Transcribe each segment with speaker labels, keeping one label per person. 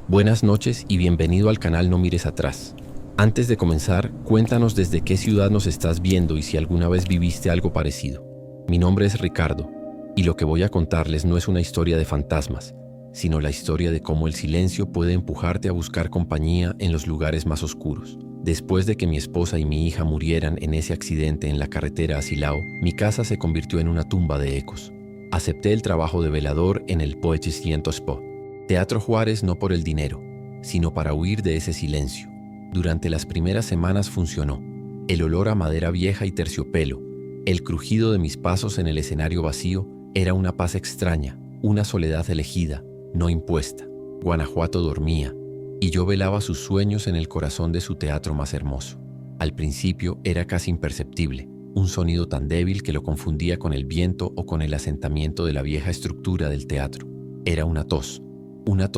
Speaker 1: Buenas noches y bienvenido al canal No Mires Atrás. Antes de comenzar, cuéntanos desde qué ciudad nos estás viendo y si alguna vez viviste algo parecido. Mi nombre es Ricardo, y lo que voy a contarles no es una historia de fantasmas, sino la historia de cómo el silencio puede empujarte a buscar compañía en los lugares más oscuros. Después de que mi esposa y mi hija murieran en ese accidente en la carretera a Silao, mi casa se convirtió en una tumba de ecos. Acepté el trabajo de velador en el Poetry Spot. Teatro Juárez no por el dinero, sino para huir de ese silencio. Durante las primeras semanas funcionó. El olor a madera vieja y terciopelo, el crujido de mis pasos en el escenario vacío, era una paz extraña, una soledad elegida, no impuesta. Guanajuato dormía, y yo velaba sus sueños en el corazón de su teatro más hermoso. Al principio era casi imperceptible, un sonido tan débil que lo confundía con el viento o con el asentamiento de la vieja estructura del teatro. Era una tos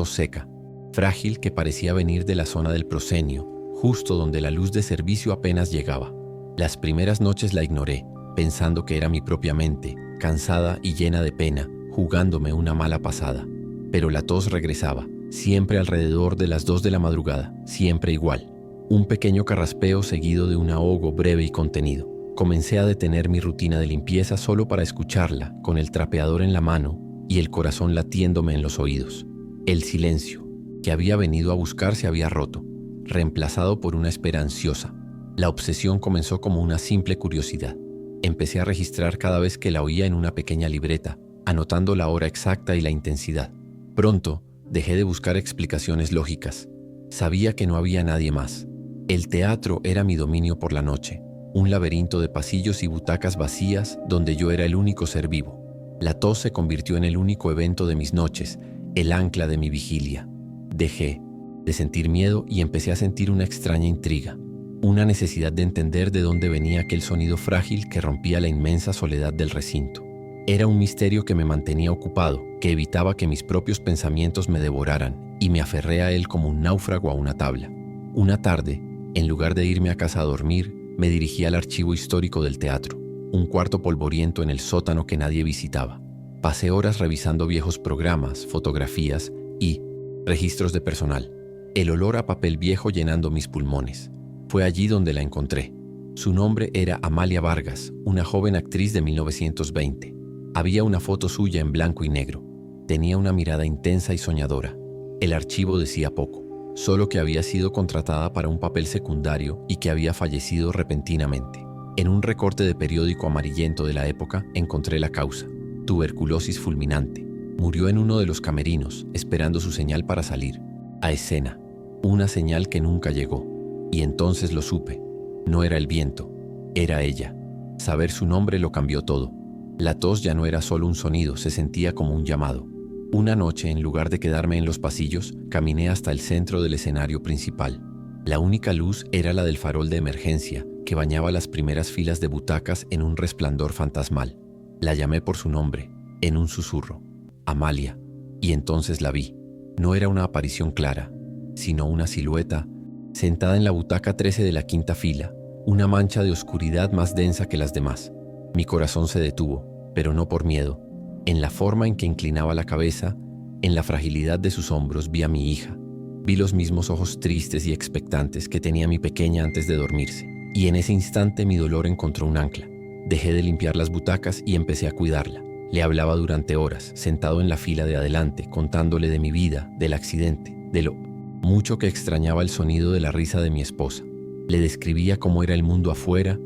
Speaker 1: seca, frágil que parecía venir de la zona del proscenio, justo donde la luz de servicio apenas llegaba. Las primeras noches la ignoré, pensando que era mi propia mente, cansada y llena de pena, jugándome una mala pasada. Pero la tos regresaba, siempre alrededor de las 2 de la madrugada, siempre igual. Un pequeño carraspeo seguido de un ahogo breve y contenido. Comencé a detener mi rutina de limpieza solo para escucharla, con el trapeador en la mano y el corazón latiéndome en los oídos. El silencio, que había venido a buscar, se había roto, reemplazado por una espera ansiosa. La obsesión comenzó como una simple curiosidad. Empecé a registrar cada vez que la oía en una pequeña libreta, anotando la hora exacta y la intensidad. Pronto, dejé de buscar explicaciones lógicas. Sabía que no había nadie más. El teatro era mi dominio por la noche, un laberinto de pasillos y butacas vacías donde yo era el único ser vivo. La tos se convirtió en el único evento de mis noches, el ancla de mi vigilia. Dejé de sentir miedo y empecé a sentir una extraña intriga, una necesidad de entender de dónde venía aquel sonido frágil que rompía la inmensa soledad del recinto. Era un misterio que me mantenía ocupado, que evitaba que mis propios pensamientos me devoraran, y me aferré a él como un náufrago a una tabla. Una tarde, en lugar de irme a casa a dormir, me dirigí al archivo histórico del teatro, un cuarto polvoriento en el sótano que nadie visitaba. Pasé horas revisando viejos programas, fotografías y registros de personal. El olor a papel viejo llenando mis pulmones. Fue allí donde la encontré. Su nombre era Amalia Vargas, una joven actriz de 1920. Había una foto suya en blanco y negro. Tenía una mirada intensa y soñadora. El archivo decía poco, solo que había sido contratada para un papel secundario y que había fallecido repentinamente. En un recorte de periódico amarillento de la época encontré la causa: tuberculosis fulminante. Murió en uno de los camerinos, esperando su señal para salir a escena. Una señal que nunca llegó. Y entonces lo supe. No era el viento, era ella. Saber su nombre lo cambió todo. La tos ya no era solo un sonido, se sentía como un llamado. Una noche, en lugar de quedarme en los pasillos, caminé hasta el centro del escenario principal. La única luz era la del farol de emergencia, que bañaba las primeras filas de butacas en un resplandor fantasmal. La llamé por su nombre, en un susurro: Amalia, y entonces la vi. No era una aparición clara, sino una silueta, sentada en la butaca 13 de la quinta fila, una mancha de oscuridad más densa que las demás. Mi corazón se detuvo, pero no por miedo. En la forma en que inclinaba la cabeza, en la fragilidad de sus hombros, vi a mi hija. Vi los mismos ojos tristes y expectantes que tenía mi pequeña antes de dormirse, y en ese instante mi dolor encontró un ancla. Dejé de limpiar las butacas y empecé a cuidarla. Le hablaba durante horas, sentado en la fila de adelante, contándole de mi vida, del accidente, de lo mucho que extrañaba el sonido de la risa de mi esposa. Le describía cómo era el mundo afuera,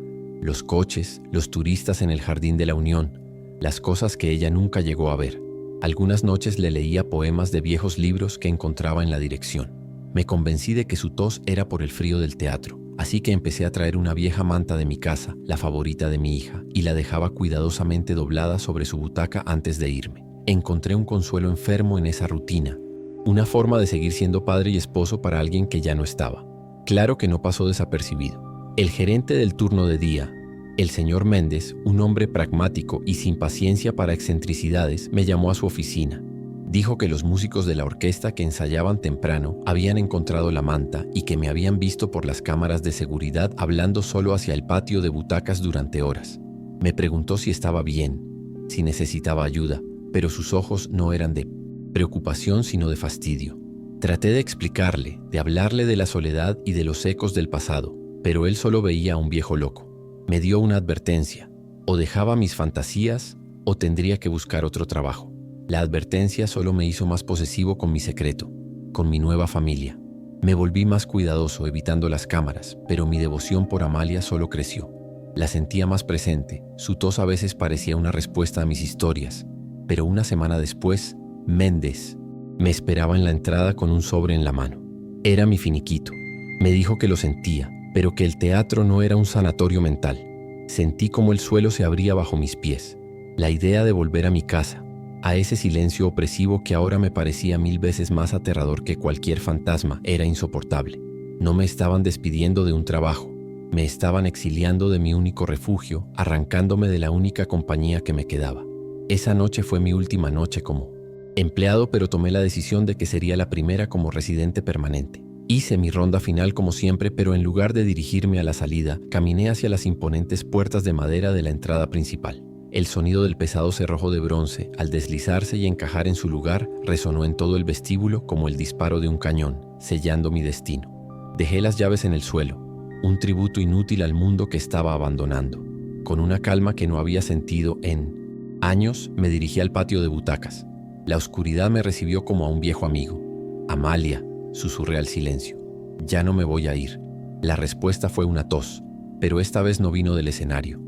Speaker 1: los coches, los turistas en el Jardín de la Unión, las cosas que ella nunca llegó a ver. Algunas noches le leía poemas de viejos libros que encontraba en la dirección. Me convencí de que su tos era por el frío del teatro. Así que empecé a traer una vieja manta de mi casa, la favorita de mi hija, y la dejaba cuidadosamente doblada sobre su butaca antes de irme. Encontré un consuelo enfermo en esa rutina, una forma de seguir siendo padre y esposo para alguien que ya no estaba. Claro que no pasó desapercibido. El gerente del turno de día, el señor Méndez, un hombre pragmático y sin paciencia para excentricidades, me llamó a su oficina. Dijo que los músicos de la orquesta que ensayaban temprano habían encontrado la manta y que me habían visto por las cámaras de seguridad hablando solo hacia el patio de butacas durante horas. Me preguntó si estaba bien, si necesitaba ayuda, pero sus ojos no eran de preocupación sino de fastidio. Traté de explicarle, de hablarle de la soledad y de los ecos del pasado, pero él solo veía a un viejo loco. Me dio una advertencia: o dejaba mis fantasías o tendría que buscar otro trabajo. La advertencia solo me hizo más posesivo con mi secreto, con mi nueva familia. Me volví más cuidadoso evitando las cámaras, pero mi devoción por Amalia solo creció. La sentía más presente, su tos a veces parecía una respuesta a mis historias. Pero una semana después, Méndez me esperaba en la entrada con un sobre en la mano. Era mi finiquito. Me dijo que lo sentía, pero que el teatro no era un sanatorio mental. Sentí como el suelo se abría bajo mis pies. La idea de volver a mi casa, a ese silencio opresivo que ahora me parecía 1000 veces más aterrador que cualquier fantasma, era insoportable. No me estaban despidiendo de un trabajo, me estaban exiliando de mi único refugio, arrancándome de la única compañía que me quedaba. Esa noche fue mi última noche como empleado, pero tomé la decisión de que sería la primera como residente permanente. Hice mi ronda final como siempre, pero en lugar de dirigirme a la salida, caminé hacia las imponentes puertas de madera de la entrada principal. El sonido del pesado cerrojo de bronce, al deslizarse y encajar en su lugar, resonó en todo el vestíbulo como el disparo de un cañón, sellando mi destino. Dejé las llaves en el suelo, un tributo inútil al mundo que estaba abandonando. Con una calma que no había sentido en años, me dirigí al patio de butacas. La oscuridad me recibió como a un viejo amigo. «Amalia», susurré al silencio, «ya no me voy a ir». La respuesta fue una tos, pero esta vez no vino del escenario.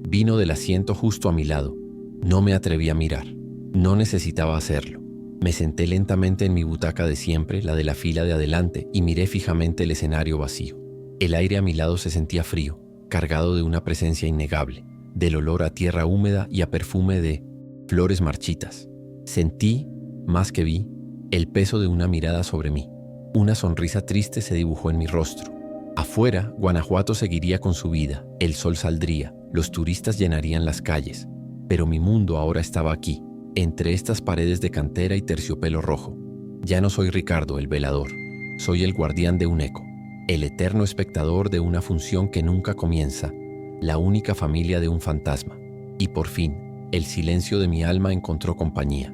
Speaker 1: Vino del asiento justo a mi lado. No me atreví a mirar. No necesitaba hacerlo. Me senté lentamente en mi butaca de siempre, la de la fila de adelante, y miré fijamente el escenario vacío. El aire a mi lado se sentía frío, cargado de una presencia innegable, del olor a tierra húmeda y a perfume de flores marchitas. Sentí, más que vi, el peso de una mirada sobre mí. Una sonrisa triste se dibujó en mi rostro. Afuera, Guanajuato seguiría con su vida, el sol saldría, los turistas llenarían las calles, pero mi mundo ahora estaba aquí, entre estas paredes de cantera y terciopelo rojo. Ya no soy Ricardo, el velador, soy el guardián de un eco, el eterno espectador de una función que nunca comienza, la única familia de un fantasma. Y por fin, el silencio de mi alma encontró compañía.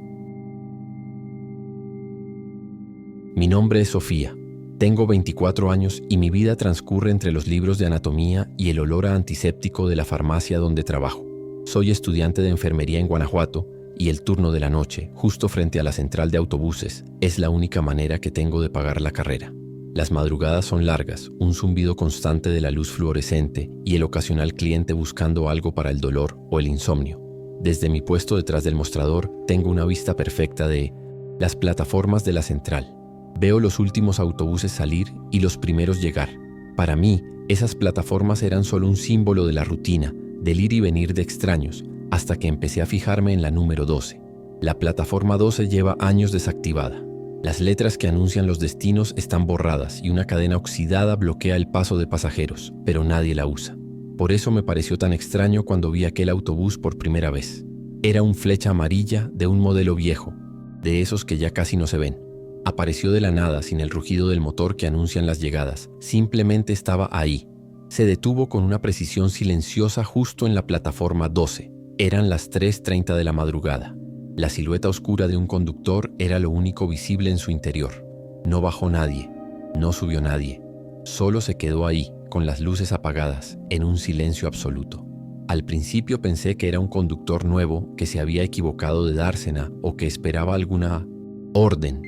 Speaker 1: Mi nombre es Sofía. Tengo 24 años y mi vida transcurre entre los libros de anatomía y el olor a antiséptico de la farmacia donde trabajo. Soy estudiante de enfermería en Guanajuato y el turno de la noche, justo frente a la central de autobuses, es la única manera que tengo de pagar la carrera. Las madrugadas son largas, un zumbido constante de la luz fluorescente y el ocasional cliente buscando algo para el dolor o el insomnio. Desde mi puesto detrás del mostrador tengo una vista perfecta de las plataformas de la central. Veo los últimos autobuses salir y los primeros llegar. Para mí, esas plataformas eran solo un símbolo de la rutina, del ir y venir de extraños, hasta que empecé a fijarme en la número 12. La plataforma 12 lleva años desactivada. Las letras que anuncian los destinos están borradas y una cadena oxidada bloquea el paso de pasajeros, pero nadie la usa. Por eso me pareció tan extraño cuando vi aquel autobús por primera vez. Era un Flecha amarilla de un modelo viejo, de esos que ya casi no se ven. Apareció de la nada sin el rugido del motor que anuncian las llegadas. Simplemente estaba ahí. Se detuvo con una precisión silenciosa justo en la plataforma 12. Eran las 3:30 de la madrugada. La silueta oscura de un conductor era lo único visible en su interior. No bajó nadie, no subió nadie. Solo se quedó ahí, con las luces apagadas, en un silencio absoluto. Al principio pensé que era un conductor nuevo que se había equivocado de dársena o que esperaba alguna orden.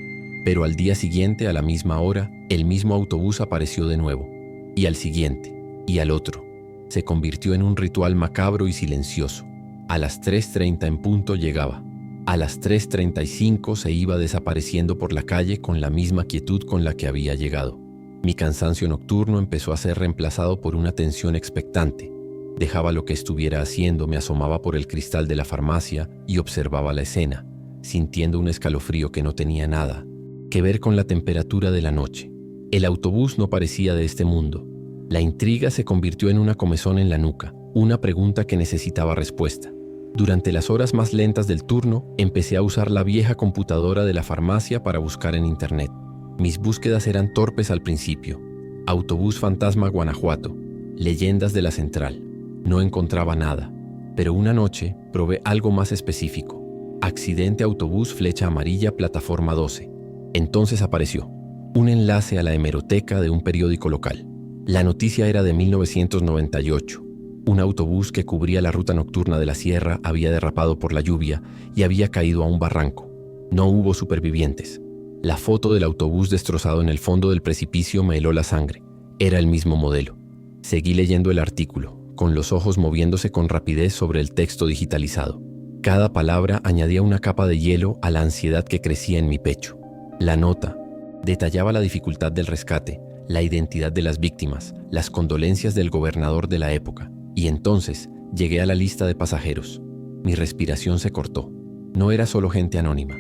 Speaker 1: Pero al día siguiente, a la misma hora, el mismo autobús apareció de nuevo. Y al siguiente, y al otro. Se convirtió en un ritual macabro y silencioso. A las 3:30 en punto llegaba. A las 3:35 se iba desapareciendo por la calle con la misma quietud con la que había llegado. Mi cansancio nocturno empezó a ser reemplazado por una tensión expectante. Dejaba lo que estuviera haciendo, me asomaba por el cristal de la farmacia y observaba la escena, sintiendo un escalofrío que no tenía nada que ver con la temperatura de la noche. El autobús no parecía de este mundo. La intriga se convirtió en una comezón en la nuca, una pregunta que necesitaba respuesta. Durante las horas más lentas del turno, empecé a usar la vieja computadora de la farmacia para buscar en internet. Mis búsquedas eran torpes al principio. Autobús fantasma Guanajuato, leyendas de la central. No encontraba nada, pero una noche probé algo más específico. Accidente autobús Flecha amarilla plataforma 12. Entonces apareció. Un enlace a la hemeroteca de un periódico local. La noticia era de 1998. Un autobús que cubría la ruta nocturna de la sierra había derrapado por la lluvia y había caído a un barranco. No hubo supervivientes. La foto del autobús destrozado en el fondo del precipicio me heló la sangre. Era el mismo modelo. Seguí leyendo el artículo, con los ojos moviéndose con rapidez sobre el texto digitalizado. Cada palabra añadía una capa de hielo a la ansiedad que crecía en mi pecho. La nota detallaba la dificultad del rescate, la identidad de las víctimas, las condolencias del gobernador de la época. Y entonces llegué a la lista de pasajeros. Mi respiración se cortó. No era solo gente anónima.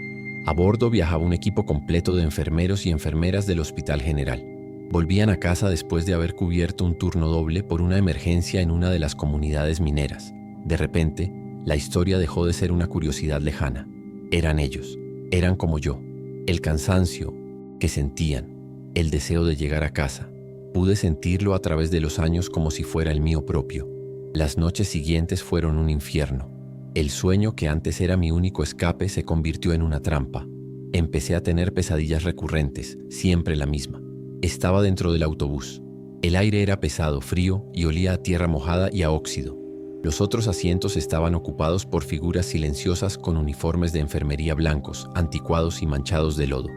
Speaker 1: A bordo viajaba un equipo completo de enfermeros y enfermeras del Hospital General. Volvían a casa después de haber cubierto un turno doble por una emergencia en una de las comunidades mineras. De repente, la historia dejó de ser una curiosidad lejana. Eran ellos. Eran como yo. El cansancio que sentían, el deseo de llegar a casa. Pude sentirlo a través de los años como si fuera el mío propio. Las noches siguientes fueron un infierno. El sueño que antes era mi único escape se convirtió en una trampa. Empecé a tener pesadillas recurrentes, siempre la misma. Estaba dentro del autobús. El aire era pesado, frío y olía a tierra mojada y a óxido. Los otros asientos estaban ocupados por figuras silenciosas con uniformes de enfermería blancos, anticuados y manchados de lodo.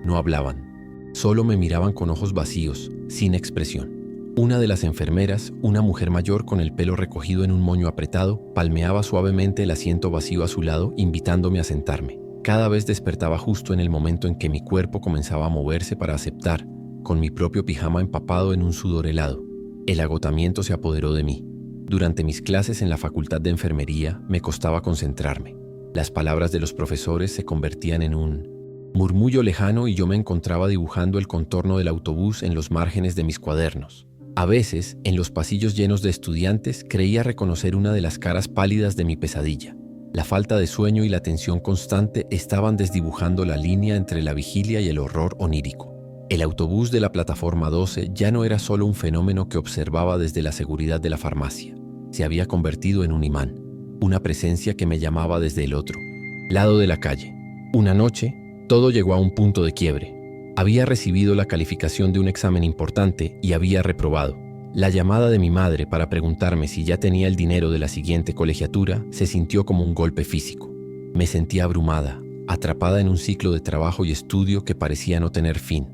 Speaker 1: No hablaban. Solo me miraban con ojos vacíos, sin expresión. Una de las enfermeras, una mujer mayor con el pelo recogido en un moño apretado, palmeaba suavemente el asiento vacío a su lado, invitándome a sentarme. Cada vez despertaba justo en el momento en que mi cuerpo comenzaba a moverse para aceptar, con mi propio pijama empapado en un sudor helado. El agotamiento se apoderó de mí. Durante mis clases en la Facultad de Enfermería me costaba concentrarme. Las palabras de los profesores se convertían en un murmullo lejano y yo me encontraba dibujando el contorno del autobús en los márgenes de mis cuadernos. A veces, en los pasillos llenos de estudiantes, creía reconocer una de las caras pálidas de mi pesadilla. La falta de sueño y la tensión constante estaban desdibujando la línea entre la vigilia y el horror onírico. El autobús de la plataforma 12 ya no era solo un fenómeno que observaba desde la seguridad de la farmacia. Se había convertido en un imán, una presencia que me llamaba desde el otro lado de la calle. Una noche, todo llegó a un punto de quiebre. Había recibido la calificación de un examen importante y había reprobado. La llamada de mi madre para preguntarme si ya tenía el dinero de la siguiente colegiatura se sintió como un golpe físico. Me sentía abrumada, atrapada en un ciclo de trabajo y estudio que parecía no tener fin.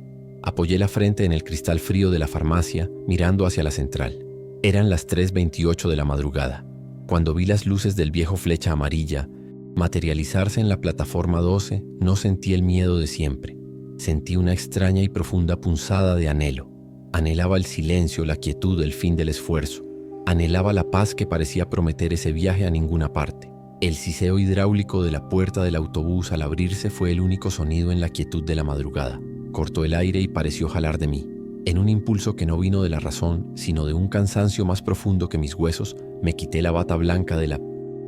Speaker 1: Apoyé la frente en el cristal frío de la farmacia, mirando hacia la central. Eran las 3:28 de la madrugada, cuando vi las luces del viejo Flecha Amarilla materializarse en la plataforma 12. No sentí el miedo de siempre. Sentí una extraña y profunda punzada de anhelo. Anhelaba el silencio, la quietud, el fin del esfuerzo. Anhelaba la paz que parecía prometer ese viaje a ninguna parte. El siseo hidráulico de la puerta del autobús al abrirse fue el único sonido en la quietud de la madrugada. Cortó el aire y pareció jalar de mí. En un impulso que no vino de la razón, sino de un cansancio más profundo que mis huesos, me quité la bata blanca de la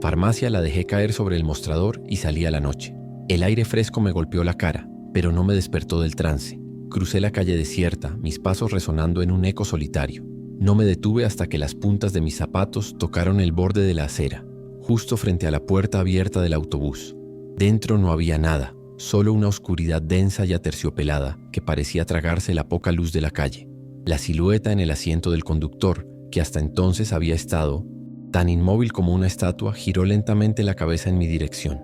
Speaker 1: farmacia, la dejé caer sobre el mostrador y salí a la noche. El aire fresco me golpeó la cara, pero no me despertó del trance. Crucé la calle desierta, mis pasos resonando en un eco solitario. No me detuve hasta que las puntas de mis zapatos tocaron el borde de la acera, justo frente a la puerta abierta del autobús. Dentro no había nada, solo una oscuridad densa y aterciopelada que parecía tragarse la poca luz de la calle. La silueta en el asiento del conductor, que hasta entonces había estado tan inmóvil como una estatua, giró lentamente la cabeza en mi dirección.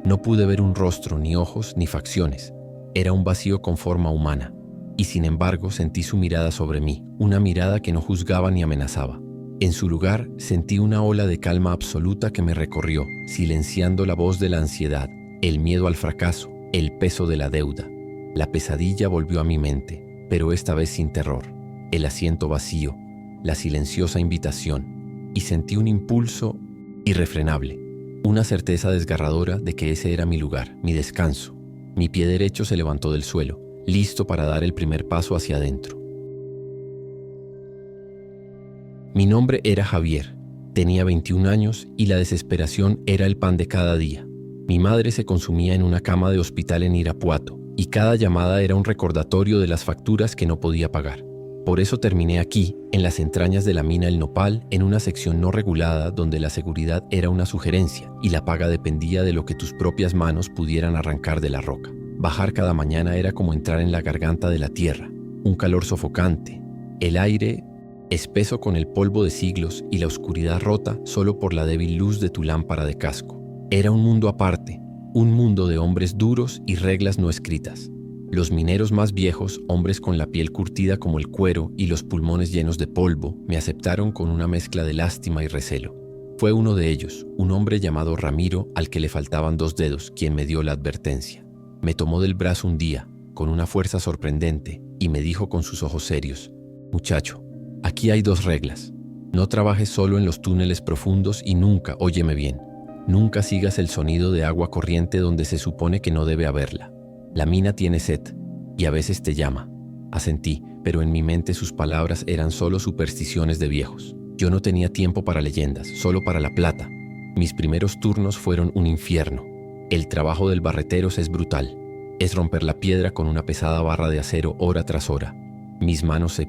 Speaker 1: No pude ver un rostro, ni ojos, ni facciones. Era un vacío con forma humana, y sin embargo sentí su mirada sobre mí, una mirada que no juzgaba ni amenazaba. En su lugar sentí una ola de calma absoluta que me recorrió, silenciando la voz de la ansiedad, el miedo al fracaso, el peso de la deuda. La pesadilla volvió a mi mente, pero esta vez sin terror. El asiento vacío, la silenciosa invitación, y sentí un impulso irrefrenable, una certeza desgarradora de que ese era mi lugar, mi descanso. Mi pie derecho se levantó del suelo, listo para dar el primer paso hacia adentro. Mi nombre era Javier, tenía 21 años y la desesperación era el pan de cada día. Mi madre se consumía en una cama de hospital en Irapuato y cada llamada era un recordatorio de las facturas que no podía pagar. Por eso terminé aquí, en las entrañas de la mina El Nopal, en una sección no regulada donde la seguridad era una sugerencia y la paga dependía de lo que tus propias manos pudieran arrancar de la roca. Bajar cada mañana era como entrar en la garganta de la tierra, un calor sofocante, el aire espeso con el polvo de siglos y la oscuridad rota solo por la débil luz de tu lámpara de casco. Era un mundo aparte, un mundo de hombres duros y reglas no escritas. Los mineros más viejos, hombres con la piel curtida como el cuero y los pulmones llenos de polvo, me aceptaron con una mezcla de lástima y recelo. Fue uno de ellos, un hombre llamado Ramiro, al que le faltaban 2 dedos, quien me dio la advertencia. Me tomó del brazo un día, con una fuerza sorprendente, y me dijo con sus ojos serios: «Muchacho, aquí hay 2 reglas. No trabajes solo en los túneles profundos y nunca, óyeme bien, nunca sigas el sonido de agua corriente donde se supone que no debe haberla. La mina tiene sed y a veces te llama». Asentí, pero en mi mente sus palabras eran solo supersticiones de viejos. Yo no tenía tiempo para leyendas, solo para la plata. Mis primeros turnos fueron un infierno. El trabajo del barreteros es brutal. Es romper la piedra con una pesada barra de acero hora tras hora. Mis manos se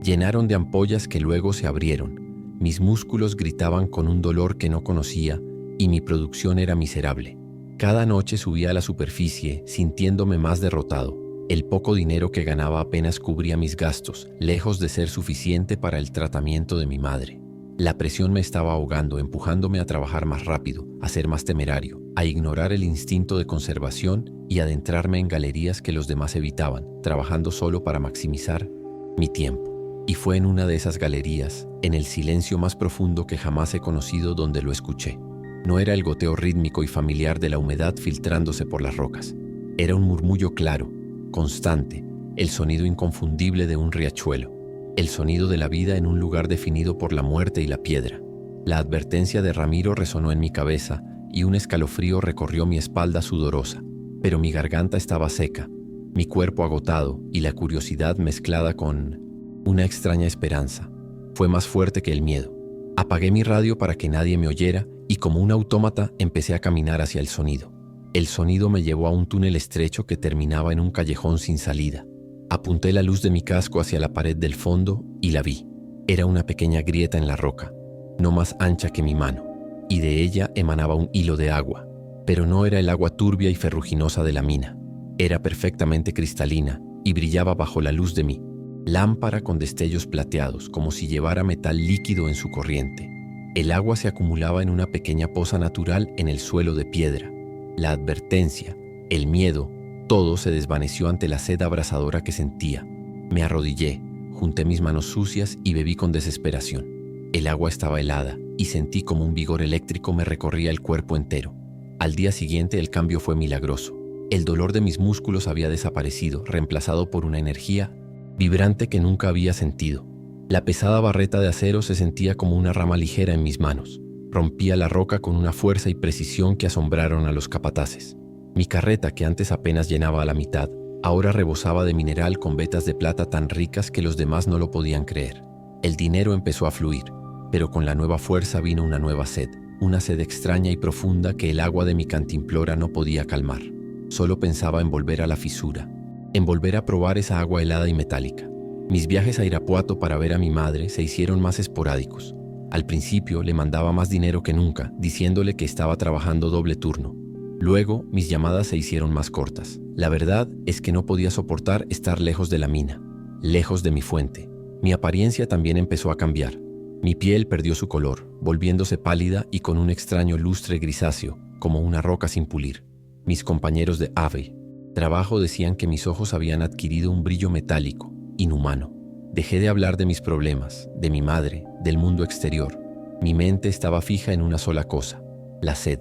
Speaker 1: llenaron de ampollas que luego se abrieron. Mis músculos gritaban con un dolor que no conocía y mi producción era miserable. Cada noche subía a la superficie sintiéndome más derrotado. El poco dinero que ganaba apenas cubría mis gastos, lejos de ser suficiente para el tratamiento de mi madre. La presión me estaba ahogando, empujándome a trabajar más rápido, a ser más temerario, a ignorar el instinto de conservación y adentrarme en galerías que los demás evitaban, trabajando solo para maximizar mi tiempo. Y fue en una de esas galerías, en el silencio más profundo que jamás he conocido, donde lo escuché. No era el goteo rítmico y familiar de la humedad filtrándose por las rocas. Era un murmullo claro, constante, el sonido inconfundible de un riachuelo. El sonido de la vida en un lugar definido por la muerte y la piedra. La advertencia de Ramiro resonó en mi cabeza y un escalofrío recorrió mi espalda sudorosa. Pero mi garganta estaba seca, mi cuerpo agotado y la curiosidad mezclada con una extraña esperanza. Fue más fuerte que el miedo. Apagué mi radio para que nadie me oyera y como un autómata empecé a caminar hacia el sonido. El sonido me llevó a un túnel estrecho que terminaba en un callejón sin salida. Apunté la luz de mi casco hacia la pared del fondo y la vi. Era una pequeña grieta en la roca, no más ancha que mi mano, y de ella emanaba un hilo de agua. Pero no era el agua turbia y ferruginosa de la mina. Era perfectamente cristalina y brillaba bajo la luz de mi lámpara con destellos plateados, como si llevara metal líquido en su corriente. El agua se acumulaba en una pequeña poza natural en el suelo de piedra. La advertencia, el miedo, todo se desvaneció ante la sed abrasadora que sentía. Me arrodillé, junté mis manos sucias y bebí con desesperación. El agua estaba helada y sentí como un vigor eléctrico me recorría el cuerpo entero. Al día siguiente el cambio fue milagroso. El dolor de mis músculos había desaparecido, reemplazado por una energía vibrante que nunca había sentido. La pesada barreta de acero se sentía como una rama ligera en mis manos. Rompía la roca con una fuerza y precisión que asombraron a los capataces. Mi carreta, que antes apenas llenaba a la mitad, ahora rebosaba de mineral con vetas de plata tan ricas que los demás no lo podían creer. El dinero empezó a fluir, pero con la nueva fuerza vino una nueva sed, una sed extraña y profunda que el agua de mi cantimplora no podía calmar. Solo pensaba en volver a la fisura, en volver a probar esa agua helada y metálica. Mis viajes a Irapuato para ver a mi madre se hicieron más esporádicos. Al principio le mandaba más dinero que nunca, diciéndole que estaba trabajando doble turno. Luego, mis llamadas se hicieron más cortas. La verdad es que no podía soportar estar lejos de la mina, lejos de mi fuente. Mi apariencia también empezó a cambiar. Mi piel perdió su color, volviéndose pálida y con un extraño lustre grisáceo, como una roca sin pulir. Mis compañeros de trabajo decían que mis ojos habían adquirido un brillo metálico, inhumano. Dejé de hablar de mis problemas, de mi madre, del mundo exterior. Mi mente estaba fija en una sola cosa: la sed.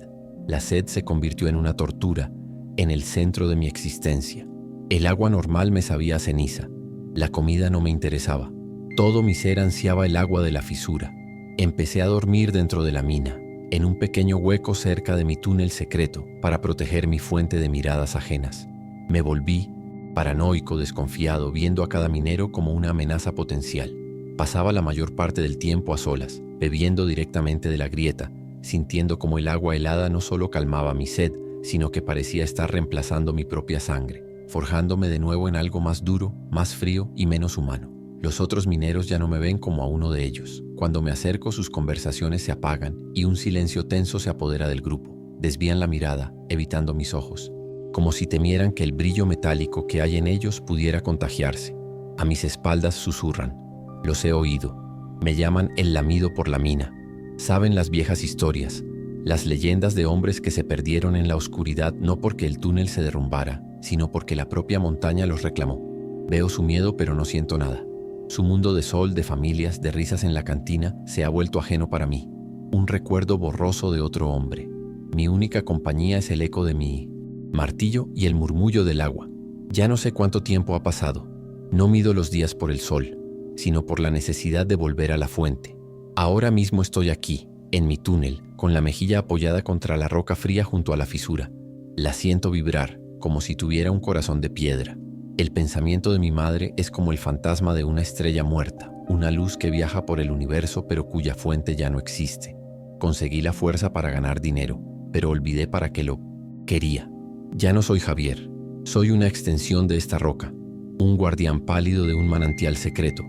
Speaker 1: La sed se convirtió en una tortura, en el centro de mi existencia. El agua normal me sabía a ceniza. La comida no me interesaba. Todo mi ser ansiaba el agua de la fisura. Empecé a dormir dentro de la mina, en un pequeño hueco cerca de mi túnel secreto, para proteger mi fuente de miradas ajenas. Me volví paranoico, desconfiado, viendo a cada minero como una amenaza potencial. Pasaba la mayor parte del tiempo a solas, bebiendo directamente de la grieta, sintiendo como el agua helada no solo calmaba mi sed, sino que parecía estar reemplazando mi propia sangre, forjándome de nuevo en algo más duro, más frío y menos humano. Los otros mineros ya no me ven como a uno de ellos. Cuando me acerco, sus conversaciones se apagan y un silencio tenso se apodera del grupo. Desvían la mirada, evitando mis ojos. como si temieran que el brillo metálico que hay en ellos pudiera contagiarse. A mis espaldas susurran. Los he oído. Me llaman el lamido por la mina. Saben las viejas historias, las leyendas de hombres que se perdieron en la oscuridad no porque el túnel se derrumbara, sino porque la propia montaña los reclamó. Veo su miedo pero no siento nada. Su mundo de sol, de familias, de risas en la cantina se ha vuelto ajeno para mí. Un recuerdo borroso de otro hombre. Mi única compañía es el eco de mi martillo y el murmullo del agua. Ya no sé cuánto tiempo ha pasado. No mido los días por el sol, sino por la necesidad de volver a la fuente. Ahora mismo estoy aquí, en mi túnel, con la mejilla apoyada contra la roca fría junto a la fisura. La siento vibrar, como si tuviera un corazón de piedra. El pensamiento de mi madre es como el fantasma de una estrella muerta, una luz que viaja por el universo pero cuya fuente ya no existe. Conseguí la fuerza para ganar dinero, pero olvidé para qué lo quería. Ya no soy Javier, soy una extensión de esta roca, un guardián pálido de un manantial secreto,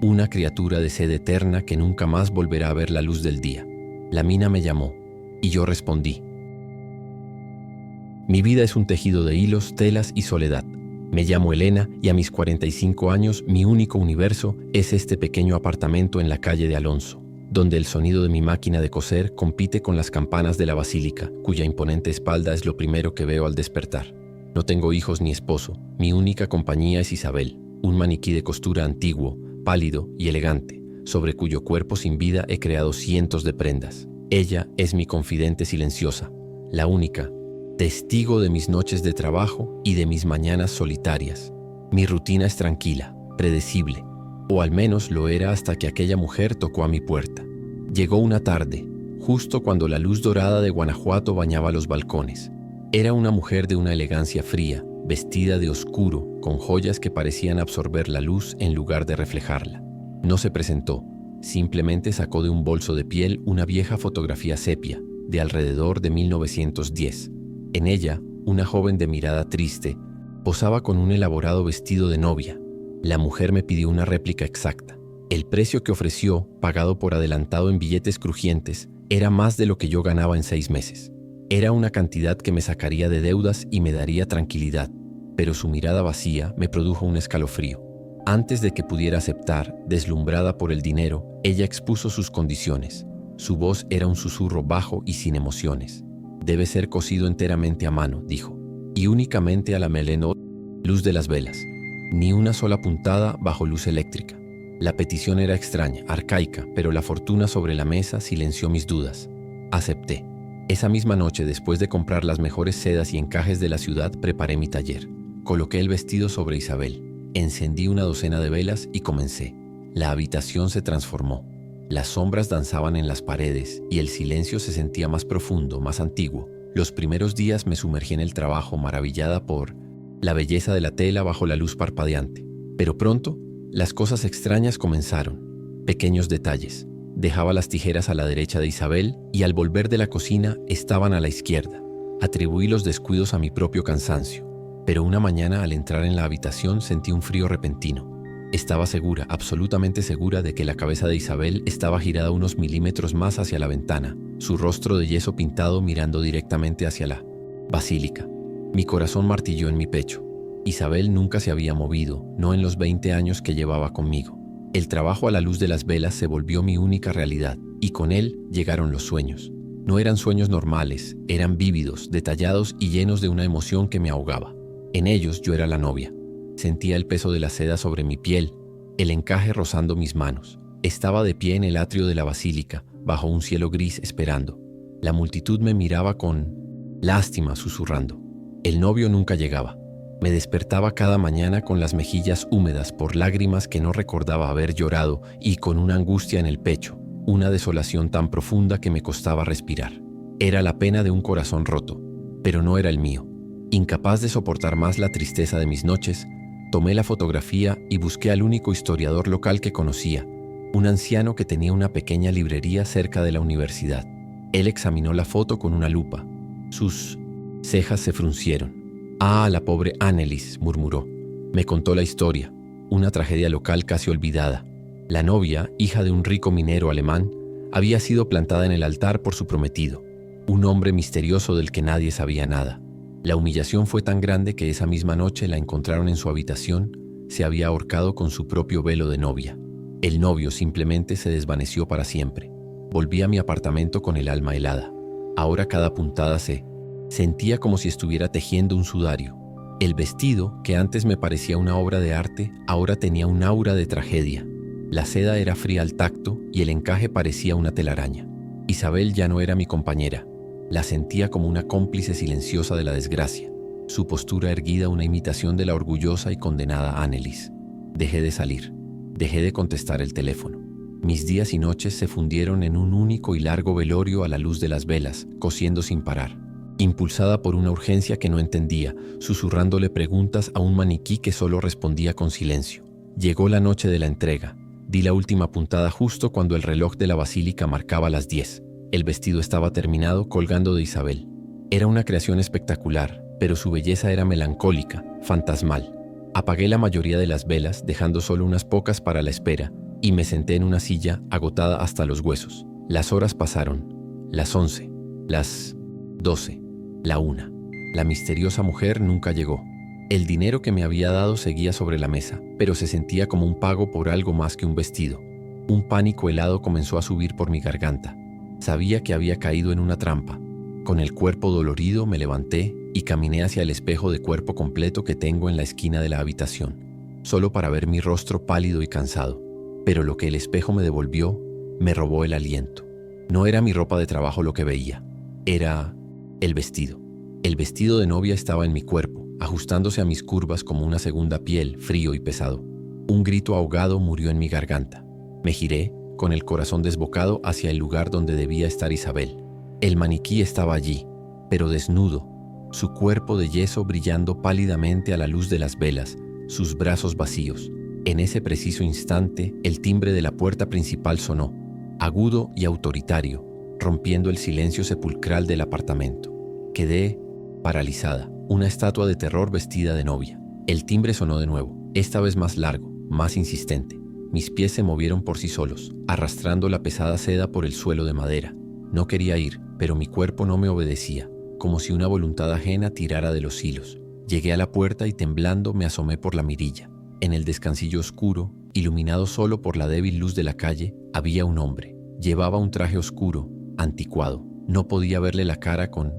Speaker 1: una criatura de sed eterna que nunca más volverá a ver la luz del día. La mina me llamó, y yo respondí. Mi vida es un tejido de hilos, telas y soledad. Me llamo Elena y a mis 45 años mi único universo es este pequeño apartamento en la calle de Alonso, donde el sonido de mi máquina de coser compite con las campanas de la basílica, cuya imponente espalda es lo primero que veo al despertar. No tengo hijos ni esposo, mi única compañía es Isabel, un maniquí de costura antiguo, pálido y elegante, sobre cuyo cuerpo sin vida he creado cientos de prendas. Ella es mi confidente silenciosa, la única, testigo de mis noches de trabajo y de mis mañanas solitarias. Mi rutina es tranquila, predecible, o al menos lo era hasta que aquella mujer tocó a mi puerta. Llegó una tarde, justo cuando la luz dorada de Guanajuato bañaba los balcones. Era una mujer de una elegancia fría, vestida de oscuro, con joyas que parecían absorber la luz en lugar de reflejarla. No se presentó, simplemente sacó de un bolso de piel una vieja fotografía sepia, de alrededor de 1910. En ella, una joven de mirada triste posaba con un elaborado vestido de novia. La mujer me pidió una réplica exacta. El precio que ofreció, pagado por adelantado en billetes crujientes, era más de lo que yo ganaba en 6 meses. Era una cantidad que me sacaría de deudas y me daría tranquilidad, pero su mirada vacía me produjo un escalofrío. Antes de que pudiera aceptar, deslumbrada por el dinero, ella expuso sus condiciones. Su voz era un susurro bajo y sin emociones. Debe ser cosido enteramente a mano, dijo, y únicamente a la meleno luz de las velas. Ni una sola puntada bajo luz eléctrica. La petición era extraña, arcaica, pero la fortuna sobre la mesa silenció mis dudas. Acepté. Esa misma noche, después de comprar las mejores sedas y encajes de la ciudad, preparé mi taller. Coloqué el vestido sobre Isabel. Encendí una docena de velas y comencé. La habitación se transformó. Las sombras danzaban en las paredes y el silencio se sentía más profundo, más antiguo. Los primeros días me sumergí en el trabajo, maravillada por la belleza de la tela bajo la luz parpadeante. Pero pronto, las cosas extrañas comenzaron. Pequeños detalles. Dejaba las tijeras a la derecha de Isabel y al volver de la cocina estaban a la izquierda. Atribuí los descuidos a mi propio cansancio. Pero una mañana al entrar en la habitación sentí un frío repentino. Estaba segura, absolutamente segura de que la cabeza de Isabel estaba girada unos milímetros más hacia la ventana, su rostro de yeso pintado mirando directamente hacia la basílica. Mi corazón martilló en mi pecho. Isabel nunca se había movido, no en los 20 años que llevaba conmigo. El trabajo a la luz de las velas se volvió mi única realidad, y con él llegaron los sueños. No eran sueños normales, eran vívidos, detallados y llenos de una emoción que me ahogaba. En ellos yo era la novia. Sentía el peso de la seda sobre mi piel, el encaje rozando mis manos. Estaba de pie en el atrio de la basílica, bajo un cielo gris esperando. La multitud me miraba con lástima, susurrando. El novio nunca llegaba. Me despertaba cada mañana con las mejillas húmedas por lágrimas que no recordaba haber llorado y con una angustia en el pecho, una desolación tan profunda que me costaba respirar. Era la pena de un corazón roto, pero no era el mío. Incapaz de soportar más la tristeza de mis noches, tomé la fotografía y busqué al único historiador local que conocía, un anciano que tenía una pequeña librería cerca de la universidad. Él examinó la foto con una lupa. Sus cejas se fruncieron. «Ah, la pobre Annelies», murmuró. Me contó la historia, una tragedia local casi olvidada. La novia, hija de un rico minero alemán, había sido plantada en el altar por su prometido, un hombre misterioso del que nadie sabía nada. La humillación fue tan grande que esa misma noche la encontraron en su habitación. Se había ahorcado con su propio velo de novia. El novio simplemente se desvaneció para siempre. Volví a mi apartamento con el alma helada. Ahora cada puntada sentía como si estuviera tejiendo un sudario. El vestido, que antes me parecía una obra de arte, ahora tenía un aura de tragedia. La seda era fría al tacto y el encaje parecía una telaraña. Isabel ya no era mi compañera. La sentía como una cómplice silenciosa de la desgracia. Su postura erguida una imitación de la orgullosa y condenada Annelies. Dejé de salir. Dejé de contestar el teléfono. Mis días y noches se fundieron en un único y largo velorio a la luz de las velas, cosiendo sin parar. Impulsada por una urgencia que no entendía, susurrándole preguntas a un maniquí que solo respondía con silencio. Llegó la noche de la entrega. Di la última puntada justo cuando el reloj de la basílica marcaba las 10. El vestido estaba terminado, colgando de Isabel. Era una creación espectacular, pero su belleza era melancólica, fantasmal. Apagué la mayoría de las velas, dejando solo unas pocas para la espera, y me senté en una silla, agotada hasta los huesos. Las horas pasaron. Las 11, las 12, la 1. La misteriosa mujer nunca llegó. El dinero que me había dado seguía sobre la mesa, pero se sentía como un pago por algo más que un vestido. Un pánico helado comenzó a subir por mi garganta. Sabía que había caído en una trampa. Con el cuerpo dolorido me levanté y caminé hacia el espejo de cuerpo completo que tengo en la esquina de la habitación, solo para ver mi rostro pálido y cansado. Pero lo que el espejo me devolvió me robó el aliento. No era mi ropa de trabajo lo que veía, era el vestido. El vestido de novia estaba en mi cuerpo, ajustándose a mis curvas como una segunda piel, frío y pesado. Un grito ahogado murió en mi garganta. Me giré, con el corazón desbocado, hacia el lugar donde debía estar Isabel. El maniquí estaba allí, pero desnudo, su cuerpo de yeso brillando pálidamente a la luz de las velas, sus brazos vacíos. En ese preciso instante, el timbre de la puerta principal sonó, agudo y autoritario, rompiendo el silencio sepulcral del apartamento. Quedé paralizada, una estatua de terror vestida de novia. El timbre sonó de nuevo, esta vez más largo, más insistente. Mis pies se movieron por sí solos, arrastrando la pesada seda por el suelo de madera. No quería ir, pero mi cuerpo no me obedecía, como si una voluntad ajena tirara de los hilos. Llegué a la puerta y temblando me asomé por la mirilla. En el descansillo oscuro, iluminado solo por la débil luz de la calle, había un hombre. Llevaba un traje oscuro, anticuado. No podía verle la cara con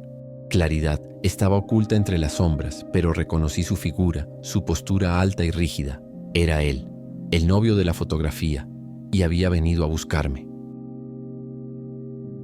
Speaker 1: claridad. Estaba oculta entre las sombras, pero reconocí su figura, su postura alta y rígida. Era él, el novio de la fotografía, y había venido a buscarme.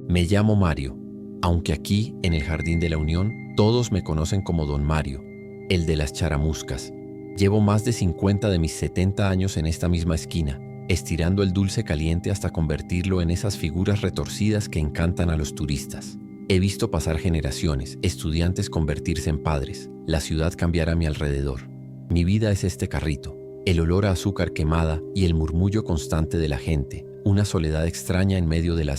Speaker 1: Me llamo Mario, aunque aquí, en el Jardín de la Unión, todos me conocen como Don Mario, el de las charamuscas. Llevo más de 50 de mis 70 años en esta misma esquina, estirando el dulce caliente hasta convertirlo en esas figuras retorcidas que encantan a los turistas. He visto pasar generaciones, estudiantes convertirse en padres, la ciudad cambiar a mi alrededor. Mi vida es este carrito, el olor a azúcar quemada y el murmullo constante de la gente, una soledad extraña en medio de la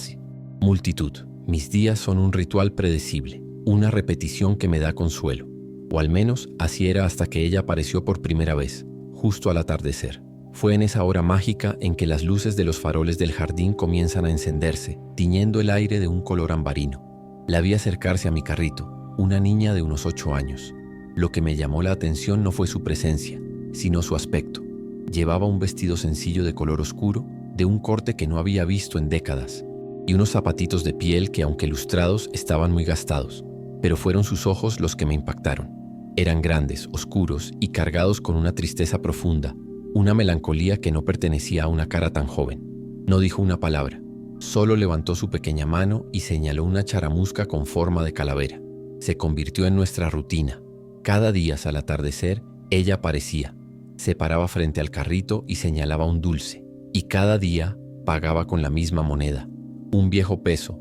Speaker 1: multitud. Mis días son un ritual predecible, una repetición que me da consuelo. O al menos así era hasta que ella apareció por primera vez, justo al atardecer. Fue en esa hora mágica en que las luces de los faroles del jardín comienzan a encenderse, tiñendo el aire de un color ambarino. La vi acercarse a mi carrito, una niña de unos 8 años. Lo que me llamó la atención no fue su presencia, sino su aspecto. Llevaba un vestido sencillo de color oscuro, de un corte que no había visto en décadas, y unos zapatitos de piel que, aunque lustrados, estaban muy gastados. Pero fueron sus ojos los que me impactaron. Eran grandes, oscuros y cargados con una tristeza profunda, una melancolía que no pertenecía a una cara tan joven. No dijo una palabra, solo levantó su pequeña mano y señaló una charamusca con forma de calavera. Se convirtió en nuestra rutina. Cada día al atardecer, ella aparecía, se paraba frente al carrito y señalaba un dulce, y cada día pagaba con la misma moneda, un viejo peso,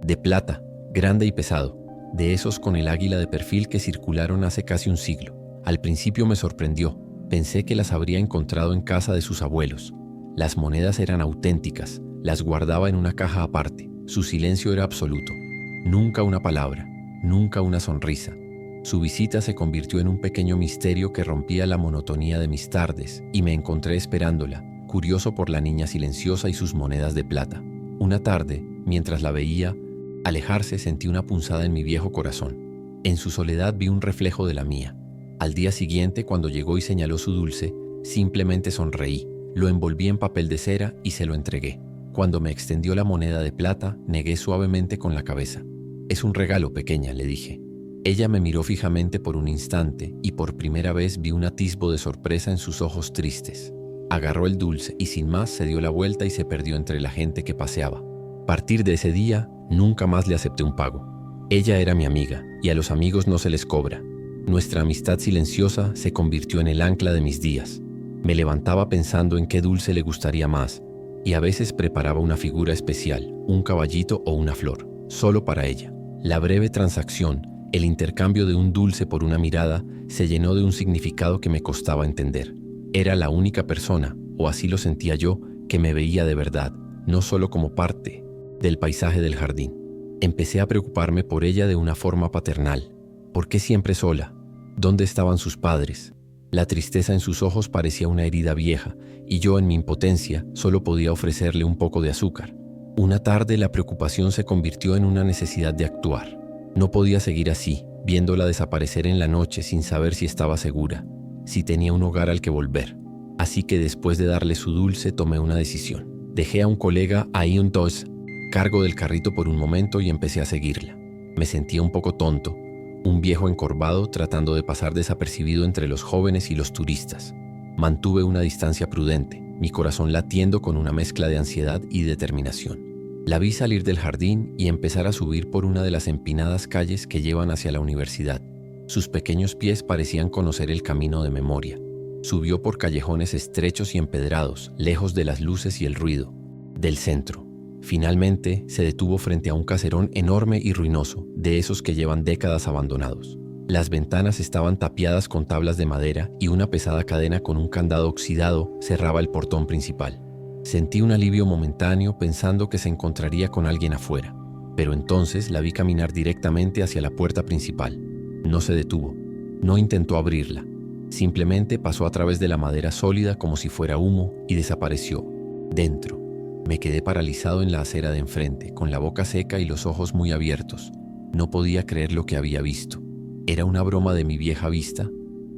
Speaker 1: de plata, grande y pesado, de esos con el águila de perfil que circularon hace casi un siglo. Al principio me sorprendió, pensé que las habría encontrado en casa de sus abuelos. Las monedas eran auténticas, las guardaba en una caja aparte, su silencio era absoluto. Nunca una palabra, nunca una sonrisa. Su visita se convirtió en un pequeño misterio que rompía la monotonía de mis tardes, y me encontré esperándola, curioso por la niña silenciosa y sus monedas de plata. Una tarde, mientras la veía alejarse, sentí una punzada en mi viejo corazón. En su soledad vi un reflejo de la mía. Al día siguiente, cuando llegó y señaló su dulce, simplemente sonreí, lo envolví en papel de cera y se lo entregué. Cuando me extendió la moneda de plata, negué suavemente con la cabeza. «Es un regalo, pequeña», le dije. Ella me miró fijamente por un instante y por primera vez vi un atisbo de sorpresa en sus ojos tristes. Agarró el dulce y sin más se dio la vuelta y se perdió entre la gente que paseaba. A partir de ese día, nunca más le acepté un pago. Ella era mi amiga y a los amigos no se les cobra. Nuestra amistad silenciosa se convirtió en el ancla de mis días. Me levantaba pensando en qué dulce le gustaría más y a veces preparaba una figura especial, un caballito o una flor, solo para ella. La breve transacción, el intercambio de un dulce por una mirada, se llenó de un significado que me costaba entender. Era la única persona, o así lo sentía yo, que me veía de verdad, no solo como parte del paisaje del jardín. Empecé a preocuparme por ella de una forma paternal. ¿Por qué siempre sola? ¿Dónde estaban sus padres? La tristeza en sus ojos parecía una herida vieja, y yo en mi impotencia solo podía ofrecerle un poco de azúcar. Una tarde la preocupación se convirtió en una necesidad de actuar. No podía seguir así, viéndola desaparecer en la noche sin saber si estaba segura, si tenía un hogar al que volver. Así que después de darle su dulce tomé una decisión. Dejé a un colega ahí un cargo del carrito por un momento y empecé a seguirla. Me sentía un poco tonto, un viejo encorvado tratando de pasar desapercibido entre los jóvenes y los turistas. Mantuve una distancia prudente, mi corazón latiendo con una mezcla de ansiedad y determinación. La vi salir del jardín y empezar a subir por una de las empinadas calles que llevan hacia la universidad. Sus pequeños pies parecían conocer el camino de memoria. Subió por callejones estrechos y empedrados, lejos de las luces y el ruido del centro. Finalmente, se detuvo frente a un caserón enorme y ruinoso, de esos que llevan décadas abandonados. Las ventanas estaban tapiadas con tablas de madera y una pesada cadena con un candado oxidado cerraba el portón principal. Sentí un alivio momentáneo pensando que se encontraría con alguien afuera, pero entonces la vi caminar directamente hacia la puerta principal. No se detuvo, no intentó abrirla, simplemente pasó a través de la madera sólida como si fuera humo y desapareció dentro. Me quedé paralizado en la acera de enfrente, con la boca seca y los ojos muy abiertos. No podía creer lo que había visto. ¿Era una broma de mi vieja vista?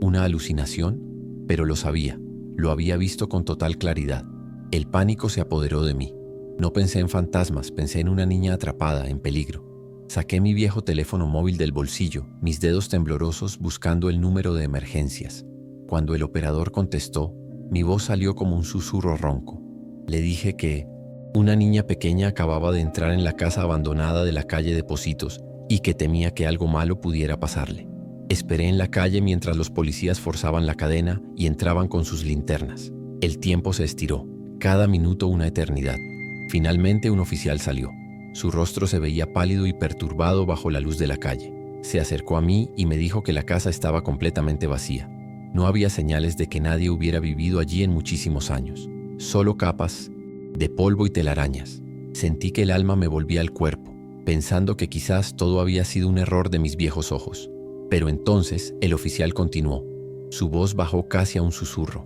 Speaker 1: ¿Una alucinación? Pero lo sabía, lo había visto con total claridad. El pánico se apoderó de mí. No pensé en fantasmas, pensé en una niña atrapada, en peligro. Saqué mi viejo teléfono móvil del bolsillo, mis dedos temblorosos buscando el número de emergencias. Cuando el operador contestó, mi voz salió como un susurro ronco. Le dije que una niña pequeña acababa de entrar en la casa abandonada de la calle de Pocitos y que temía que algo malo pudiera pasarle. Esperé en la calle mientras los policías forzaban la cadena y entraban con sus linternas. El tiempo se estiró, cada minuto una eternidad. Finalmente un oficial salió. Su rostro se veía pálido y perturbado bajo la luz de la calle. Se acercó a mí y me dijo que la casa estaba completamente vacía. No había señales de que nadie hubiera vivido allí en muchísimos años. Solo capas de polvo y telarañas. Sentí que el alma me volvía al cuerpo, pensando que quizás todo había sido un error de mis viejos ojos. Pero entonces el oficial continuó. Su voz bajó casi a un susurro.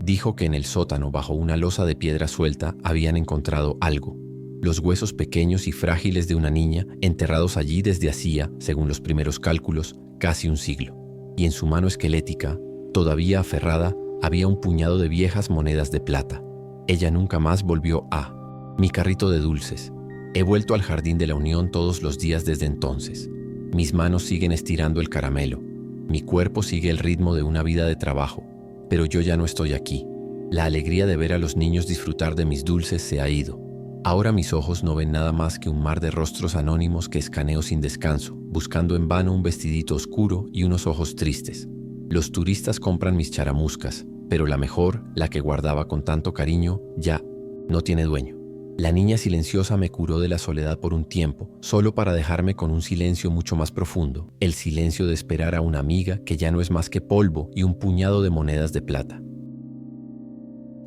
Speaker 1: Dijo que en el sótano, bajo una losa de piedra suelta, habían encontrado algo. Los huesos pequeños y frágiles de una niña, enterrados allí desde hacía, según los primeros cálculos, casi un siglo. Y en su mano esquelética, todavía aferrada, había un puñado de viejas monedas de plata. Ella nunca más volvió a mi carrito de dulces. He vuelto al Jardín de la Unión todos los días desde entonces. Mis manos siguen estirando el caramelo. Mi cuerpo sigue el ritmo de una vida de trabajo. Pero yo ya no estoy aquí. La alegría de ver a los niños disfrutar de mis dulces se ha ido. Ahora mis ojos no ven nada más que un mar de rostros anónimos que escaneo sin descanso, buscando en vano un vestidito oscuro y unos ojos tristes. Los turistas compran mis charamuscas, pero la mejor, la que guardaba con tanto cariño, ya no tiene dueño. La niña silenciosa me curó de la soledad por un tiempo, solo para dejarme con un silencio mucho más profundo, el silencio de esperar a una amiga que ya no es más que polvo y un puñado de monedas de plata.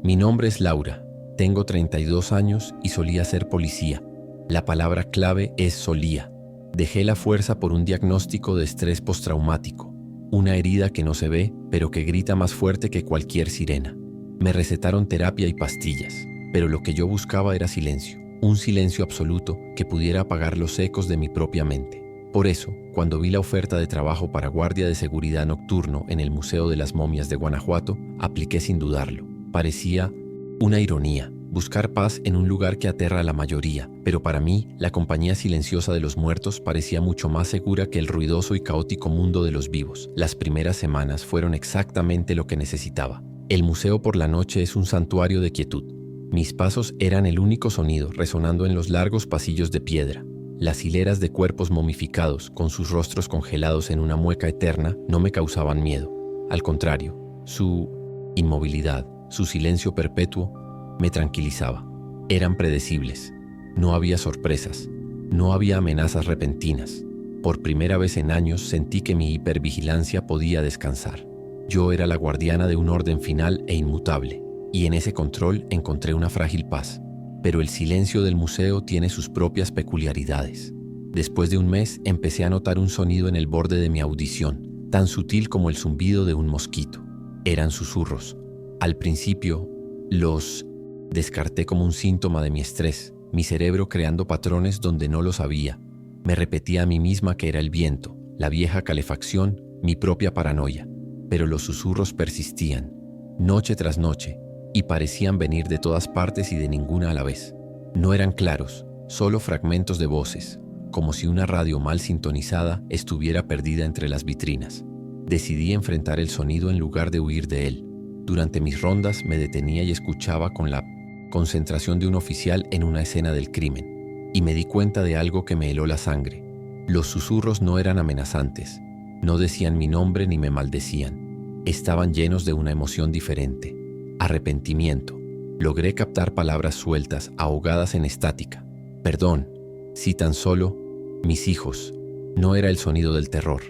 Speaker 1: Mi nombre es Laura, tengo 32 años y solía ser policía. La palabra clave es solía. Dejé la fuerza por un diagnóstico de estrés postraumático. Una herida que no se ve, pero que grita más fuerte que cualquier sirena. Me recetaron terapia y pastillas, pero lo que yo buscaba era silencio, un silencio absoluto que pudiera apagar los ecos de mi propia mente. Por eso, cuando vi la oferta de trabajo para guardia de seguridad nocturno en el Museo de las Momias de Guanajuato, apliqué sin dudarlo. Parecía una ironía, buscar paz en un lugar que aterra a la mayoría, pero para mí, la compañía silenciosa de los muertos parecía mucho más segura que el ruidoso y caótico mundo de los vivos. Las primeras semanas fueron exactamente lo que necesitaba. El museo por la noche es un santuario de quietud. Mis pasos eran el único sonido resonando en los largos pasillos de piedra. Las hileras de cuerpos momificados, con sus rostros congelados en una mueca eterna, no me causaban miedo. Al contrario, su inmovilidad, su silencio perpetuo, me tranquilizaba. Eran predecibles. No había sorpresas. No había amenazas repentinas. Por primera vez en años sentí que mi hipervigilancia podía descansar. Yo era la guardiana de un orden final e inmutable, y en ese control encontré una frágil paz. Pero el silencio del museo tiene sus propias peculiaridades. Después de un mes empecé a notar un sonido en el borde de mi audición, tan sutil como el zumbido de un mosquito. Eran susurros. Al principio, los descarté como un síntoma de mi estrés, mi cerebro creando patrones donde no los había. Me repetía a mí misma que era el viento, la vieja calefacción, mi propia paranoia. Pero los susurros persistían, noche tras noche, y parecían venir de todas partes y de ninguna a la vez. No eran claros, solo fragmentos de voces, como si una radio mal sintonizada estuviera perdida entre las vitrinas. Decidí enfrentar el sonido en lugar de huir de él. Durante mis rondas me detenía y escuchaba con la concentración de un oficial en una escena del crimen, y me di cuenta de algo que me heló la sangre. Los susurros no eran amenazantes, no decían mi nombre ni me maldecían. Estaban llenos de una emoción diferente. Arrepentimiento. Logré captar palabras sueltas, ahogadas en estática. Perdón, si tan solo, mis hijos. No era el sonido del terror,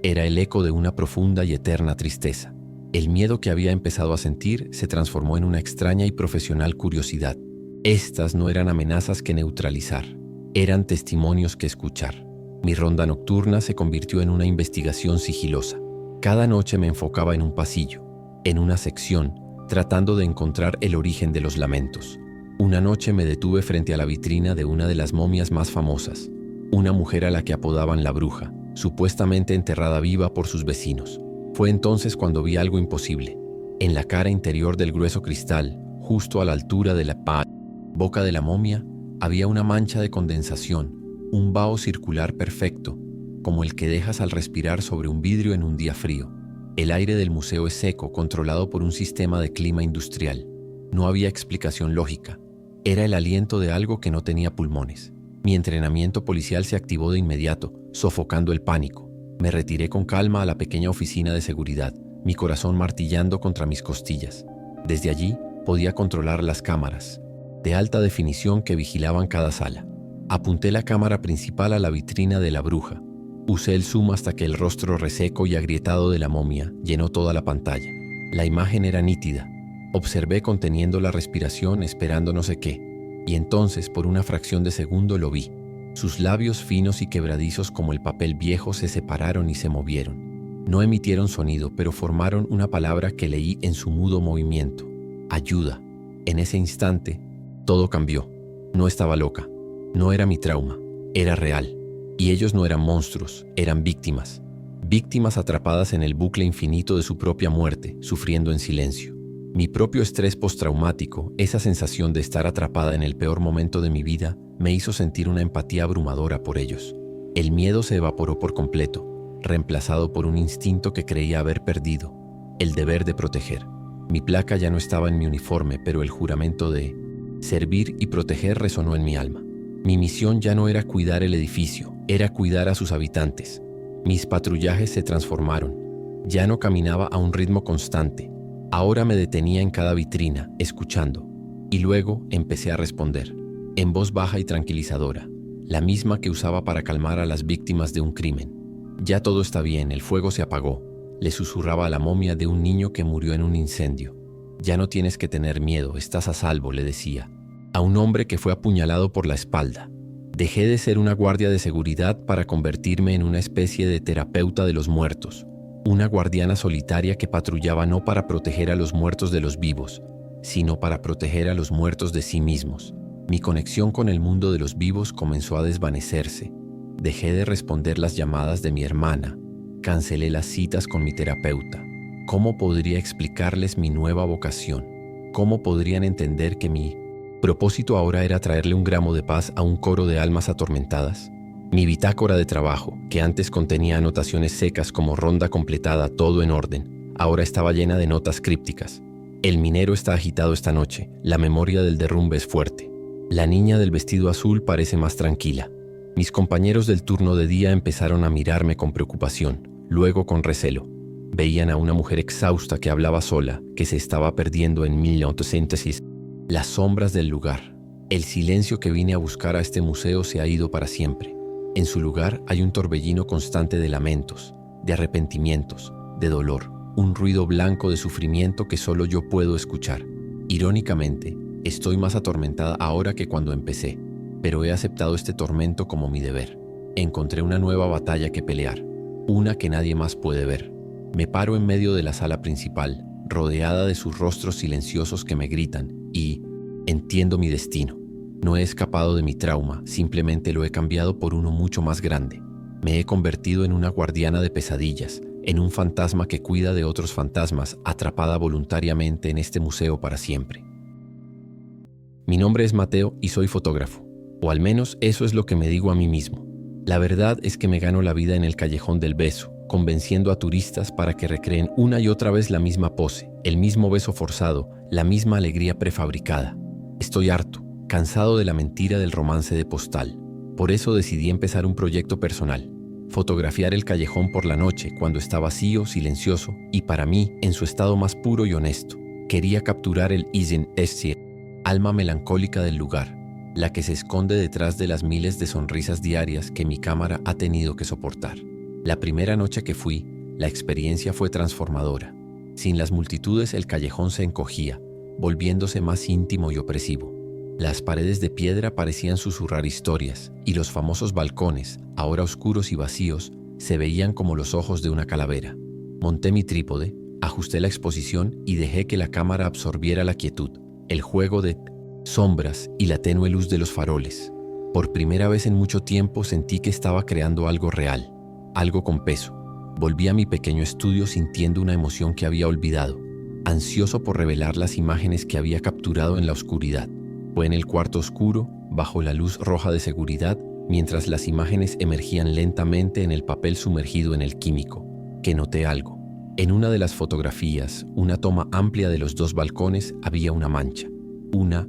Speaker 1: era el eco de una profunda y eterna tristeza. El miedo que había empezado a sentir se transformó en una extraña y profesional curiosidad. Estas no eran amenazas que neutralizar, eran testimonios que escuchar. Mi ronda nocturna se convirtió en una investigación sigilosa. Cada noche me enfocaba en un pasillo, en una sección, tratando de encontrar el origen de los lamentos. Una noche me detuve frente a la vitrina de una de las momias más famosas, una mujer a la que apodaban la bruja, supuestamente enterrada viva por sus vecinos. Fue entonces cuando vi algo imposible. En la cara interior del grueso cristal, justo a la altura de la boca de la momia, había una mancha de condensación, un vaho circular perfecto, como el que dejas al respirar sobre un vidrio en un día frío. El aire del museo es seco, controlado por un sistema de clima industrial. No había explicación lógica. Era el aliento de algo que no tenía pulmones. Mi entrenamiento policial se activó de inmediato, sofocando el pánico. Me retiré con calma a la pequeña oficina de seguridad, mi corazón martillando contra mis costillas. Desde allí podía controlar las cámaras, de alta definición que vigilaban cada sala. Apunté la cámara principal a la vitrina de la bruja. Usé el zoom hasta que el rostro reseco y agrietado de la momia llenó toda la pantalla. La imagen era nítida. Observé conteniendo la respiración, esperando no sé qué, y entonces, por una fracción de segundo, lo vi. Sus labios finos y quebradizos como el papel viejo se separaron y se movieron. No emitieron sonido, pero formaron una palabra que leí en su mudo movimiento. Ayuda. En ese instante, todo cambió. No estaba loca. No era mi trauma. Era real. Y ellos no eran monstruos, eran víctimas. Víctimas atrapadas en el bucle infinito de su propia muerte, sufriendo en silencio. Mi propio estrés postraumático, esa sensación de estar atrapada en el peor momento de mi vida, me hizo sentir una empatía abrumadora por ellos. El miedo se evaporó por completo, reemplazado por un instinto que creía haber perdido, el deber de proteger. Mi placa ya no estaba en mi uniforme, pero el juramento de servir y proteger resonó en mi alma. Mi misión ya no era cuidar el edificio, era cuidar a sus habitantes. Mis patrullajes se transformaron. Ya no caminaba a un ritmo constante. Ahora me detenía en cada vitrina, escuchando. Y luego empecé a responder, en voz baja y tranquilizadora, la misma que usaba para calmar a las víctimas de un crimen. Ya todo está bien, el fuego se apagó. Le susurraba a la momia de un niño que murió en un incendio. Ya no tienes que tener miedo, estás a salvo, le decía. A un hombre que fue apuñalado por la espalda. Dejé de ser una guardia de seguridad para convertirme en una especie de terapeuta de los muertos. Una guardiana solitaria que patrullaba no para proteger a los muertos de los vivos, sino para proteger a los muertos de sí mismos. Mi conexión con el mundo de los vivos comenzó a desvanecerse. Dejé de responder las llamadas de mi hermana. Cancelé las citas con mi terapeuta. ¿Cómo podría explicarles mi nueva vocación? ¿Cómo podrían entender que mi propósito ahora era traerle un gramo de paz a un coro de almas atormentadas? Mi bitácora de trabajo, que antes contenía anotaciones secas como ronda completada, todo en orden, ahora estaba llena de notas crípticas. El minero está agitado esta noche, la memoria del derrumbe es fuerte. La niña del vestido azul parece más tranquila. Mis compañeros del turno de día empezaron a mirarme con preocupación, luego con recelo. Veían a una mujer exhausta que hablaba sola, que se estaba perdiendo en 1800. Las sombras del lugar. El silencio que vine a buscar a este museo se ha ido para siempre. En su lugar hay un torbellino constante de lamentos, de arrepentimientos, de dolor, un ruido blanco de sufrimiento que solo yo puedo escuchar. Irónicamente, estoy más atormentada ahora que cuando empecé, pero he aceptado este tormento como mi deber. Encontré una nueva batalla que pelear, una que nadie más puede ver. Me paro en medio de la sala principal, rodeada de sus rostros silenciosos que me gritan, y entiendo mi destino. No he escapado de mi trauma, simplemente lo he cambiado por uno mucho más grande. Me he convertido en una guardiana de pesadillas, en un fantasma que cuida de otros fantasmas, atrapada voluntariamente en este museo para siempre. Mi nombre es Mateo y soy fotógrafo, o al menos eso es lo que me digo a mí mismo. La verdad es que me gano la vida en el Callejón del Beso, convenciendo a turistas para que recreen una y otra vez la misma pose, el mismo beso forzado, la misma alegría prefabricada. Estoy harto, cansado de la mentira del romance de postal. Por eso decidí empezar un proyecto personal. Fotografiar el callejón por la noche, cuando está vacío, silencioso, y para mí, en su estado más puro y honesto. Quería capturar el Isin Esir, alma melancólica del lugar, la que se esconde detrás de las miles de sonrisas diarias que mi cámara ha tenido que soportar. La primera noche que fui, la experiencia fue transformadora. Sin las multitudes el callejón se encogía, volviéndose más íntimo y opresivo. Las paredes de piedra parecían susurrar historias, y los famosos balcones, ahora oscuros y vacíos, se veían como los ojos de una calavera. Monté mi trípode, ajusté la exposición y dejé que la cámara absorbiera la quietud, el juego de sombras y la tenue luz de los faroles. Por primera vez en mucho tiempo sentí que estaba creando algo real, algo con peso. Volví a mi pequeño estudio sintiendo una emoción que había olvidado, ansioso por revelar las imágenes que había capturado en la oscuridad. Fue en el cuarto oscuro, bajo la luz roja de seguridad, mientras las imágenes emergían lentamente en el papel sumergido en el químico, que noté algo. En una de las fotografías, una toma amplia de los dos balcones, había una mancha, una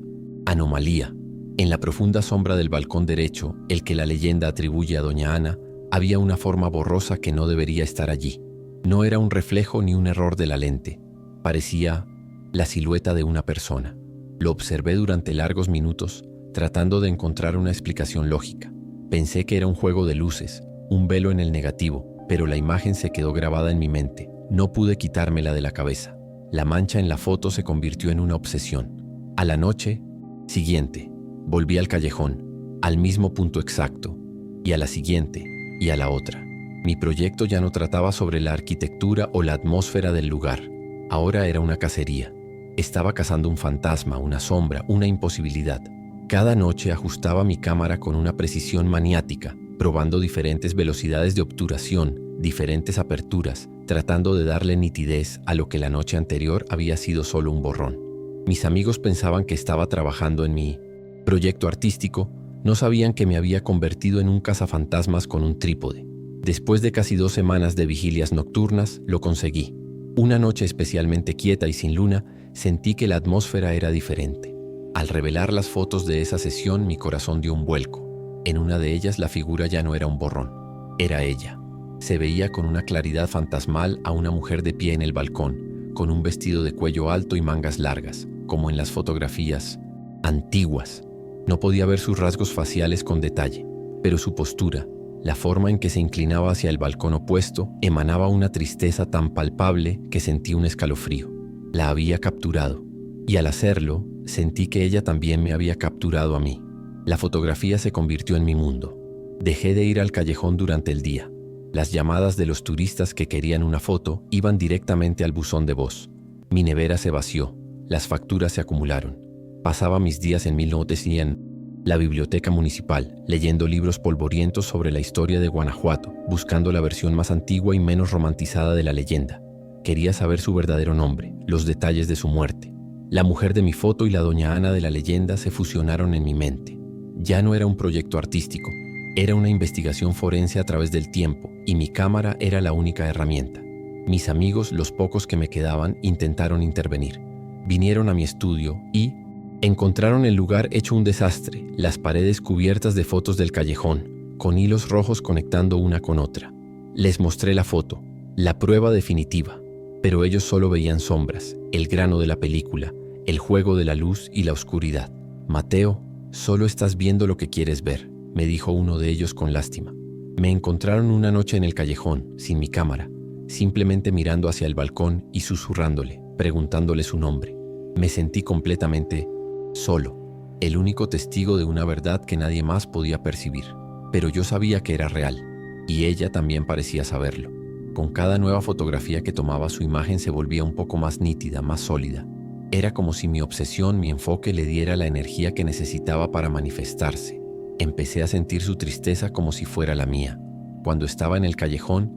Speaker 1: anomalía. En la profunda sombra del balcón derecho, el que la leyenda atribuye a Doña Ana, había una forma borrosa que no debería estar allí. No era un reflejo ni un error de la lente. Parecía la silueta de una persona. Lo observé durante largos minutos, tratando de encontrar una explicación lógica. Pensé que era un juego de luces, un velo en el negativo, pero la imagen se quedó grabada en mi mente. No pude quitármela de la cabeza. La mancha en la foto se convirtió en una obsesión. A la noche siguiente, volví al callejón, al mismo punto exacto, y a la siguiente, y a la otra. Mi proyecto ya no trataba sobre la arquitectura o la atmósfera del lugar. Ahora era una cacería. Estaba cazando un fantasma, una sombra, una imposibilidad. Cada noche ajustaba mi cámara con una precisión maniática, probando diferentes velocidades de obturación, diferentes aperturas, tratando de darle nitidez a lo que la noche anterior había sido solo un borrón. Mis amigos pensaban que estaba trabajando en mi proyecto artístico, no sabían que me había convertido en un cazafantasmas con un trípode. Después de casi 2 semanas de vigilias nocturnas, lo conseguí. Una noche especialmente quieta y sin luna, sentí que la atmósfera era diferente. Al revelar las fotos de esa sesión, mi corazón dio un vuelco. En una de ellas la figura ya no era un borrón, era ella. Se veía con una claridad fantasmal a una mujer de pie en el balcón, con un vestido de cuello alto y mangas largas, como en las fotografías antiguas. No podía ver sus rasgos faciales con detalle, pero su postura, la forma en que se inclinaba hacia el balcón opuesto, emanaba una tristeza tan palpable que sentí un escalofrío. La había capturado, y al hacerlo, sentí que ella también me había capturado a mí. La fotografía se convirtió en mi mundo. Dejé de ir al callejón durante el día. Las llamadas de los turistas que querían una foto iban directamente al buzón de voz. Mi nevera se vació, las facturas se acumularon. Pasaba mis días en 1900 La biblioteca municipal, leyendo libros polvorientos sobre la historia de Guanajuato, buscando la versión más antigua y menos romantizada de la leyenda. Quería saber su verdadero nombre, los detalles de su muerte. La mujer de mi foto y la doña Ana de la leyenda se fusionaron en mi mente. Ya no era un proyecto artístico, era una investigación forense a través del tiempo, y mi cámara era la única herramienta. Mis amigos, los pocos que me quedaban, intentaron intervenir. Vinieron a mi estudio y encontraron el lugar hecho un desastre, las paredes cubiertas de fotos del callejón, con hilos rojos conectando una con otra. Les mostré la foto, la prueba definitiva, pero ellos solo veían sombras, el grano de la película, el juego de la luz y la oscuridad. Mateo, solo estás viendo lo que quieres ver, me dijo uno de ellos con lástima. Me encontraron una noche en el callejón, sin mi cámara, simplemente mirando hacia el balcón y susurrándole, preguntándole su nombre. Me sentí completamente solo, el único testigo de una verdad que nadie más podía percibir. Pero yo sabía que era real, y ella también parecía saberlo. Con cada nueva fotografía que tomaba, su imagen se volvía un poco más nítida, más sólida. Era como si mi obsesión, mi enfoque le diera la energía que necesitaba para manifestarse. Empecé a sentir su tristeza como si fuera la mía. Cuando estaba en el callejón,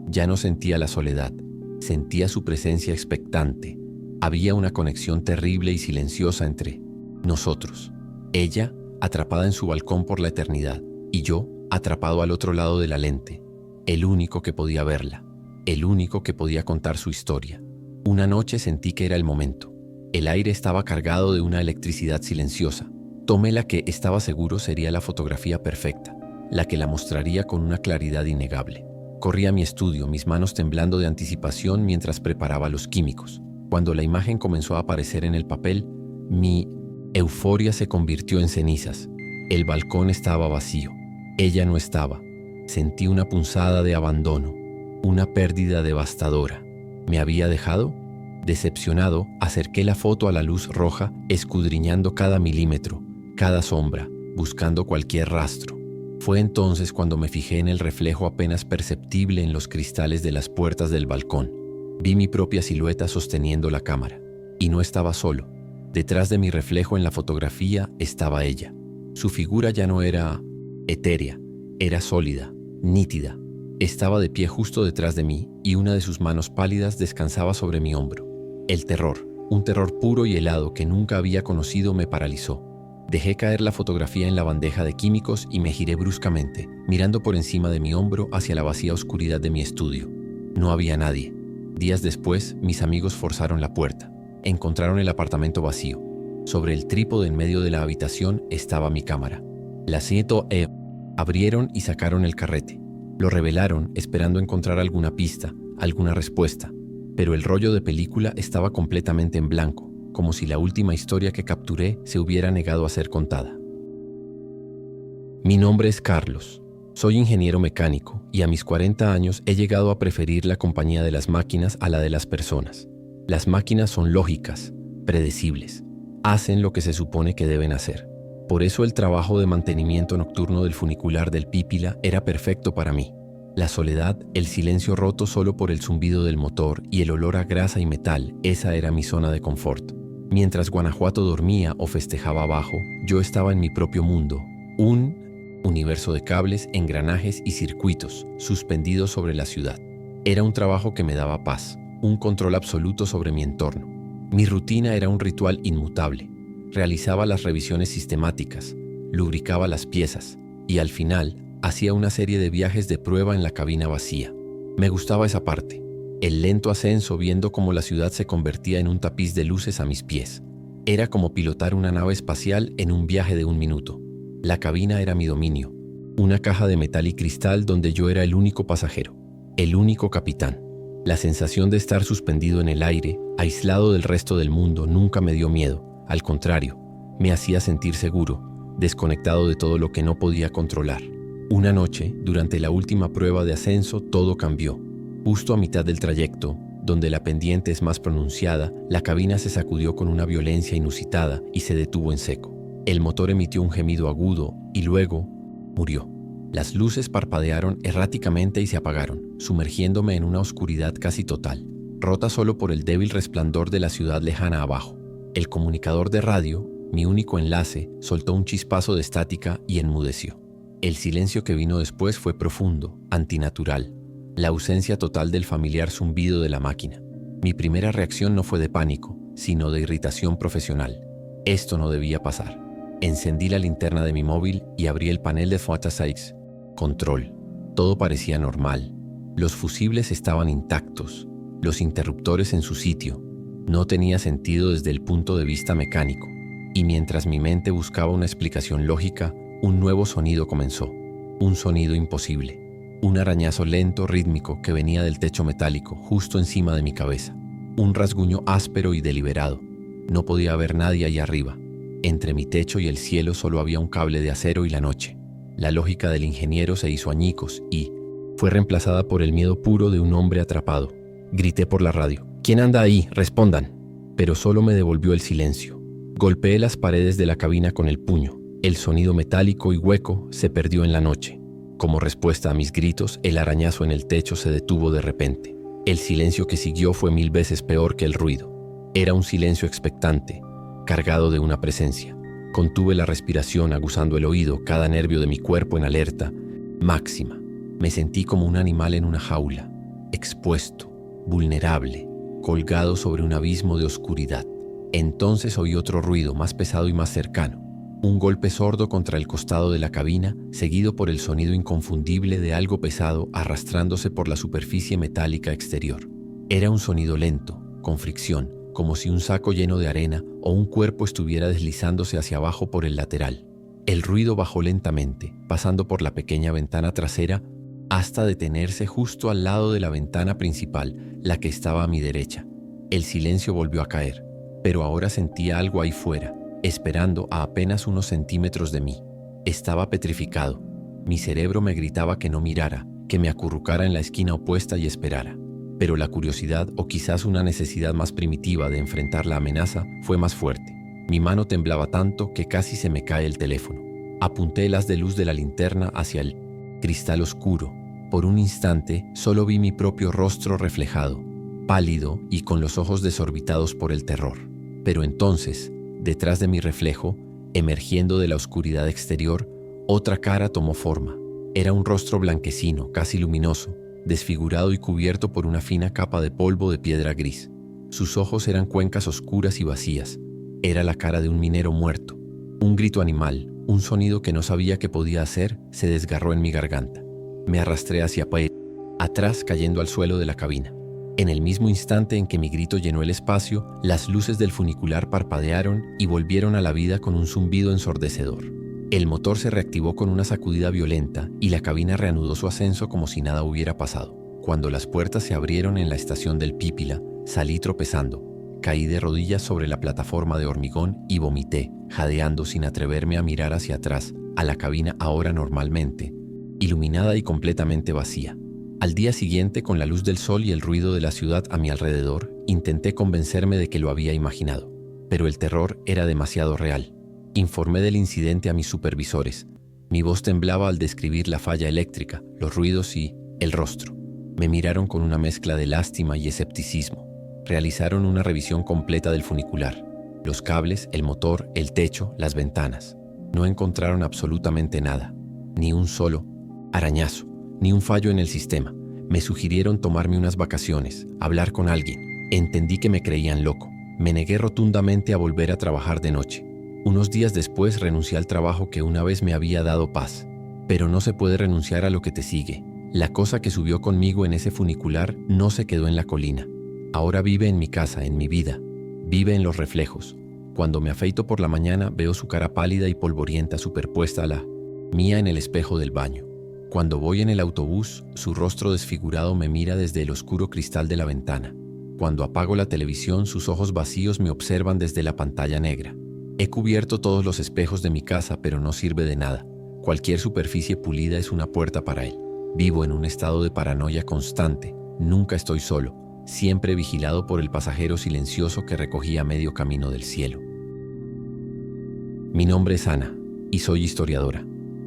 Speaker 1: ya no sentía la soledad, sentía su presencia expectante. Había una conexión terrible y silenciosa entre nosotros. Ella, atrapada en su balcón por la eternidad, y yo, atrapado al otro lado de la lente, el único que podía verla, el único que podía contar su historia. Una noche sentí que era el momento. El aire estaba cargado de una electricidad silenciosa. Tomé la que estaba seguro sería la fotografía perfecta, la que la mostraría con una claridad innegable. Corrí a mi estudio, mis manos temblando de anticipación mientras preparaba los químicos. Cuando la imagen comenzó a aparecer en el papel, mi euforia se convirtió en cenizas. El balcón estaba vacío. Ella no estaba. Sentí una punzada de abandono, una pérdida devastadora. ¿Me había dejado? Decepcionado, acerqué la foto a la luz roja, escudriñando cada milímetro, cada sombra, buscando cualquier rastro. Fue entonces cuando me fijé en el reflejo apenas perceptible en los cristales de las puertas del balcón. Vi mi propia silueta sosteniendo la cámara. Y no estaba solo. Detrás de mi reflejo en la fotografía estaba ella. Su figura ya no era etérea, era sólida, nítida. Estaba de pie justo detrás de mí y una de sus manos pálidas descansaba sobre mi hombro. El terror, un terror puro y helado que nunca había conocido, me paralizó. Dejé caer la fotografía en la bandeja de químicos y me giré bruscamente, mirando por encima de mi hombro hacia la vacía oscuridad de mi estudio. No había nadie. Días después, mis amigos forzaron la puerta. Encontraron el apartamento vacío. Sobre el trípode en medio de la habitación estaba mi cámara. La abrieron y sacaron el carrete. Lo revelaron esperando encontrar alguna pista, alguna respuesta. Pero el rollo de película estaba completamente en blanco, como si la última historia que capturé se hubiera negado a ser contada. Mi nombre es Carlos. Soy ingeniero mecánico y a mis 40 años he llegado a preferir la compañía de las máquinas a la de las personas. Las máquinas son lógicas, predecibles, hacen lo que se supone que deben hacer. Por eso el trabajo de mantenimiento nocturno del funicular del Pípila era perfecto para mí. La soledad, el silencio roto solo por el zumbido del motor y el olor a grasa y metal, esa era mi zona de confort. Mientras Guanajuato dormía o festejaba abajo, yo estaba en mi propio mundo, un universo de cables, engranajes y circuitos suspendidos sobre la ciudad. Era un trabajo que me daba paz, un control absoluto sobre mi entorno. Mi rutina era un ritual inmutable. Realizaba las revisiones sistemáticas, lubricaba las piezas y al final hacía una serie de viajes de prueba en la cabina vacía. Me gustaba esa parte, el lento ascenso viendo cómo la ciudad se convertía en un tapiz de luces a mis pies. Era como pilotar una nave espacial en un viaje de 1 minuto. La cabina era mi dominio, una caja de metal y cristal donde yo era el único pasajero, el único capitán. La sensación de estar suspendido en el aire, aislado del resto del mundo, nunca me dio miedo. Al contrario, me hacía sentir seguro, desconectado de todo lo que no podía controlar. Una noche, durante la última prueba de ascenso, todo cambió. Justo a mitad del trayecto, donde la pendiente es más pronunciada, la cabina se sacudió con una violencia inusitada y se detuvo en seco. El motor emitió un gemido agudo y luego murió. Las luces parpadearon erráticamente y se apagaron, sumergiéndome en una oscuridad casi total, rota solo por el débil resplandor de la ciudad lejana abajo. El comunicador de radio mi único enlace, soltó un chispazo de estática y enmudeció. El silencio que vino después fue profundo, antinatural, la ausencia total del familiar zumbido de la máquina. Mi primera reacción no fue de pánico, sino de irritación profesional. Esto no debía pasar. Encendí la linterna de mi móvil y abrí el panel de Photoshop. Control. Todo parecía normal. Los fusibles estaban intactos, los interruptores en su sitio. No tenía sentido desde el punto de vista mecánico. Y mientras mi mente buscaba una explicación lógica, un nuevo sonido comenzó. Un sonido imposible. Un arañazo lento, rítmico, que venía del techo metálico, justo encima de mi cabeza. Un rasguño áspero y deliberado. No podía haber nadie ahí arriba. Entre mi techo y el cielo solo había un cable de acero y la noche. La lógica del ingeniero se hizo añicos y fue reemplazada por el miedo puro de un hombre atrapado. Grité por la radio. ¿Quién anda ahí? Respondan. Pero solo me devolvió el silencio. Golpeé las paredes de la cabina con el puño. El sonido metálico y hueco se perdió en la noche. Como respuesta a mis gritos, el arañazo en el techo se detuvo de repente. El silencio que siguió fue 1000 veces peor que el ruido. Era un silencio expectante, cargado de una presencia. Contuve la respiración, aguzando el oído, cada nervio de mi cuerpo en alerta máxima. Me sentí como un animal en una jaula, expuesto, vulnerable, colgado sobre un abismo de oscuridad. Entonces oí otro ruido, más pesado y más cercano. Un golpe sordo contra el costado de la cabina, seguido por el sonido inconfundible de algo pesado arrastrándose por la superficie metálica exterior. Era un sonido lento, con fricción, como si un saco lleno de arena o un cuerpo estuviera deslizándose hacia abajo por el lateral. El ruido bajó lentamente, pasando por la pequeña ventana trasera, hasta detenerse justo al lado de la ventana principal, la que estaba a mi derecha. El silencio volvió a caer, pero ahora sentía algo ahí fuera, esperando a apenas unos centímetros de mí. Estaba petrificado. Mi cerebro me gritaba que no mirara, que me acurrucara en la esquina opuesta y esperara. Pero la curiosidad, o quizás una necesidad más primitiva de enfrentar la amenaza, fue más fuerte. Mi mano temblaba tanto que casi se me cae el teléfono. Apunté el haz de luz de la linterna hacia el cristal oscuro. Por un instante solo vi mi propio rostro reflejado, pálido y con los ojos desorbitados por el terror. Pero entonces, detrás de mi reflejo, emergiendo de la oscuridad exterior, otra cara tomó forma. Era un rostro blanquecino, casi luminoso, desfigurado y cubierto por una fina capa de polvo de piedra gris. Sus ojos eran cuencas oscuras y vacías. Era la cara de un minero muerto. Un grito animal, un sonido que no sabía qué podía hacer, se desgarró en mi garganta. Me arrastré hacia atrás, cayendo al suelo de la cabina. En el mismo instante en que mi grito llenó el espacio, las luces del funicular parpadearon y volvieron a la vida con un zumbido ensordecedor. El motor se reactivó con una sacudida violenta y la cabina reanudó su ascenso como si nada hubiera pasado. Cuando las puertas se abrieron en la estación del Pípila, salí tropezando. Caí de rodillas sobre la plataforma de hormigón y vomité, jadeando sin atreverme a mirar hacia atrás, a la cabina ahora normalmente, iluminada y completamente vacía. Al día siguiente, con la luz del sol y el ruido de la ciudad a mi alrededor, intenté convencerme de que lo había imaginado. Pero el terror era demasiado real. Informé del incidente a mis supervisores. Mi voz temblaba al describir la falla eléctrica, los ruidos y el rostro. Me miraron con una mezcla de lástima y escepticismo. Realizaron una revisión completa del funicular. Los cables, el motor, el techo, las ventanas. No encontraron absolutamente nada. Ni un solo arañazo. Ni un fallo en el sistema. Me sugirieron tomarme unas vacaciones, hablar con alguien. Entendí que me creían loco. Me negué rotundamente a volver a trabajar de noche. Unos días después renuncié al trabajo que una vez me había dado paz. Pero no se puede renunciar a lo que te sigue. La cosa que subió conmigo en ese funicular no se quedó en la colina. Ahora vive en mi casa, en mi vida. Vive en los reflejos. Cuando me afeito por la mañana veo su cara pálida y polvorienta superpuesta a la mía en el espejo del baño. Cuando voy en el autobús, su rostro desfigurado me mira desde el oscuro cristal de la ventana. Cuando apago la televisión, sus ojos vacíos me observan desde la pantalla negra. He cubierto todos los espejos de mi casa, pero no sirve de nada. Cualquier superficie pulida es una puerta para él. Vivo en un estado de paranoia constante. Nunca estoy solo, siempre vigilado por el pasajero silencioso que recogía medio camino del cielo. Mi nombre es Ana, y soy historiadora.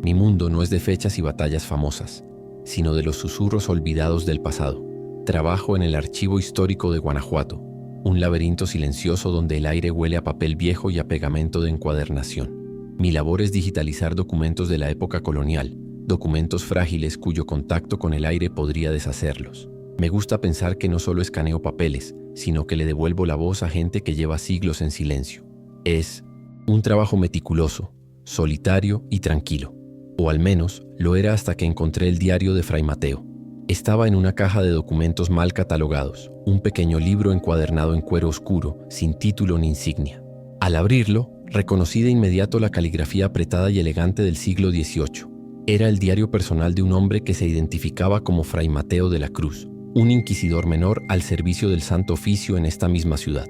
Speaker 1: Mi mundo no es de fechas y batallas famosas, sino de los susurros olvidados del pasado. Trabajo en el Archivo Histórico de Guanajuato, un laberinto silencioso donde el aire huele a papel viejo y a pegamento de encuadernación. Mi labor es digitalizar documentos de la época colonial, documentos frágiles cuyo contacto con el aire podría deshacerlos. Me gusta pensar que no solo escaneo papeles, sino que le devuelvo la voz a gente que lleva siglos en silencio. Es un trabajo meticuloso, solitario y tranquilo. O al menos lo era hasta que encontré el diario de Fray Mateo. Estaba en una caja de documentos mal catalogados, un pequeño libro encuadernado en cuero oscuro, sin título ni insignia. Al abrirlo, reconocí de inmediato la caligrafía apretada y elegante del siglo XVIII. Era el diario personal de un hombre que se identificaba como Fray Mateo de la Cruz, un inquisidor menor al servicio del Santo Oficio en esta misma ciudad.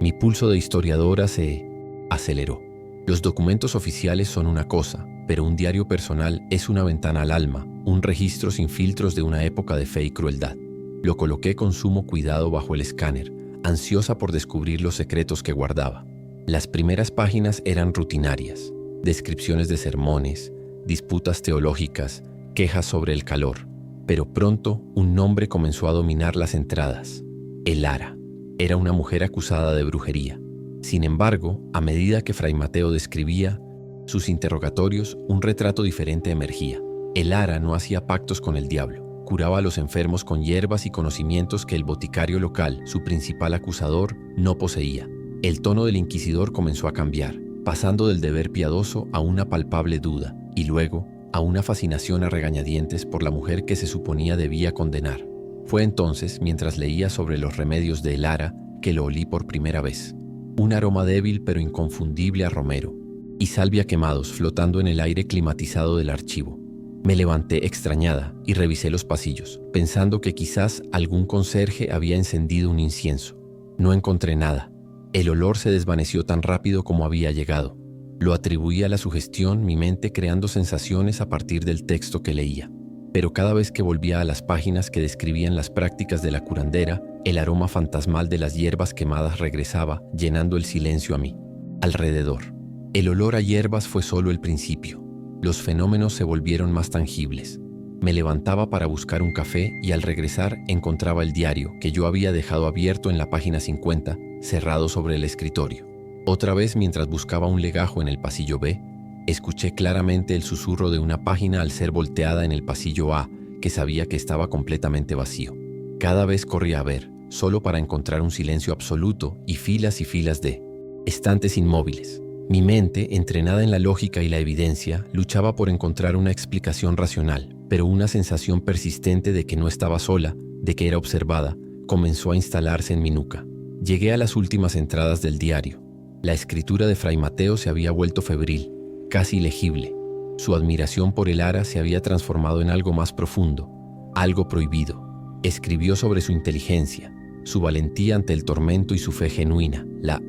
Speaker 1: Mi pulso de historiadora se aceleró. Los documentos oficiales son una cosa, pero un diario personal es una ventana al alma, un registro sin filtros de una época de fe y crueldad. Lo coloqué con sumo cuidado bajo el escáner, ansiosa por descubrir los secretos que guardaba. Las primeras páginas eran rutinarias, descripciones de sermones, disputas teológicas, quejas sobre el calor. Pero pronto un nombre comenzó a dominar las entradas. Elara. Era una mujer acusada de brujería. Sin embargo, a medida que Fray Mateo describía sus interrogatorios, un retrato diferente emergía. Elara no hacía pactos con el diablo. Curaba a los enfermos con hierbas y conocimientos que el boticario local, su principal acusador, no poseía. El tono del inquisidor comenzó a cambiar, pasando del deber piadoso a una palpable duda, y luego a una fascinación a regañadientes por la mujer que se suponía debía condenar. Fue entonces, mientras leía sobre los remedios de Elara, que lo olí por primera vez. Un aroma débil pero inconfundible a romero, y salvia quemados flotando en el aire climatizado del archivo. Me levanté extrañada y revisé los pasillos, pensando que quizás algún conserje había encendido un incienso. No encontré nada. El olor se desvaneció tan rápido como había llegado. Lo atribuí a la sugestión, mi mente creando sensaciones a partir del texto que leía. Pero cada vez que volvía a las páginas que describían las prácticas de la curandera, el aroma fantasmal de las hierbas quemadas regresaba, llenando el silencio a mí. Alrededor. El olor a hierbas fue solo el principio. Los fenómenos se volvieron más tangibles. Me levantaba para buscar un café y al regresar encontraba el diario que yo había dejado abierto en la página 50, cerrado sobre el escritorio. Otra vez, mientras buscaba un legajo en el pasillo B, escuché claramente el susurro de una página al ser volteada en el pasillo A, que sabía que estaba completamente vacío. Cada vez corría a ver, solo para encontrar un silencio absoluto y filas de estantes inmóviles. Mi mente, entrenada en la lógica y la evidencia, luchaba por encontrar una explicación racional, pero una sensación persistente de que no estaba sola, de que era observada, comenzó a instalarse en mi nuca. Llegué a las últimas entradas del diario. La escritura de Fray Mateo se había vuelto febril, casi ilegible. Su admiración por Elara se había transformado en algo más profundo, algo prohibido. Escribió sobre su inteligencia, su valentía ante el tormento y su fe genuina. La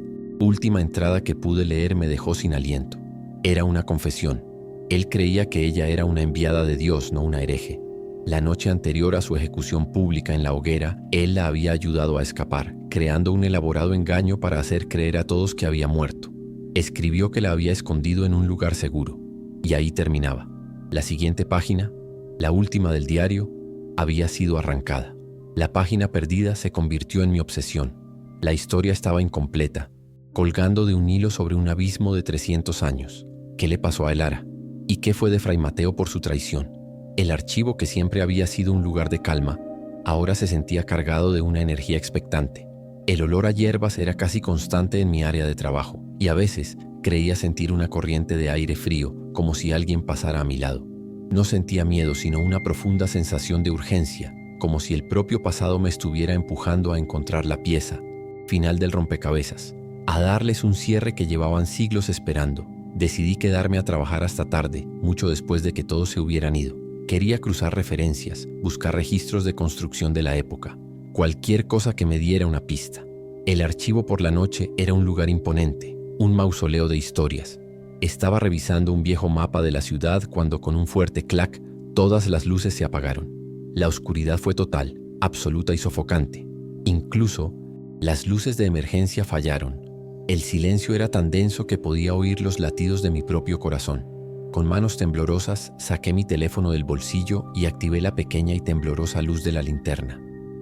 Speaker 1: última entrada que pude leer me dejó sin aliento. Era una confesión. Él creía que ella era una enviada de Dios, no una hereje. La noche anterior a su ejecución pública en la hoguera, él la había ayudado a escapar, creando un elaborado engaño para hacer creer a todos que había muerto. Escribió que la había escondido en un lugar seguro, y ahí terminaba. La siguiente página, la última del diario, había sido arrancada. La página perdida se convirtió en mi obsesión. La historia estaba incompleta, colgando de un hilo sobre un abismo de 300 años. ¿Qué le pasó a Elara? ¿Y qué fue de Fray Mateo por su traición? El archivo, que siempre había sido un lugar de calma, ahora se sentía cargado de una energía expectante. El olor a hierbas era casi constante en mi área de trabajo, y a veces creía sentir una corriente de aire frío, como si alguien pasara a mi lado. No sentía miedo, sino una profunda sensación de urgencia, como si el propio pasado me estuviera empujando a encontrar la pieza final del rompecabezas, a darles un cierre que llevaban siglos esperando. Decidí quedarme a trabajar hasta tarde, mucho después de que todos se hubieran ido. Quería cruzar referencias, buscar registros de construcción de la época, cualquier cosa que me diera una pista. El archivo por la noche era un lugar imponente, un mausoleo de historias. Estaba revisando un viejo mapa de la ciudad cuando, con un fuerte clac, todas las luces se apagaron. La oscuridad fue total, absoluta y sofocante. Incluso las luces de emergencia fallaron. El silencio era tan denso que podía oír los latidos de mi propio corazón. Con manos temblorosas saqué mi teléfono del bolsillo y activé la pequeña y temblorosa luz de la linterna.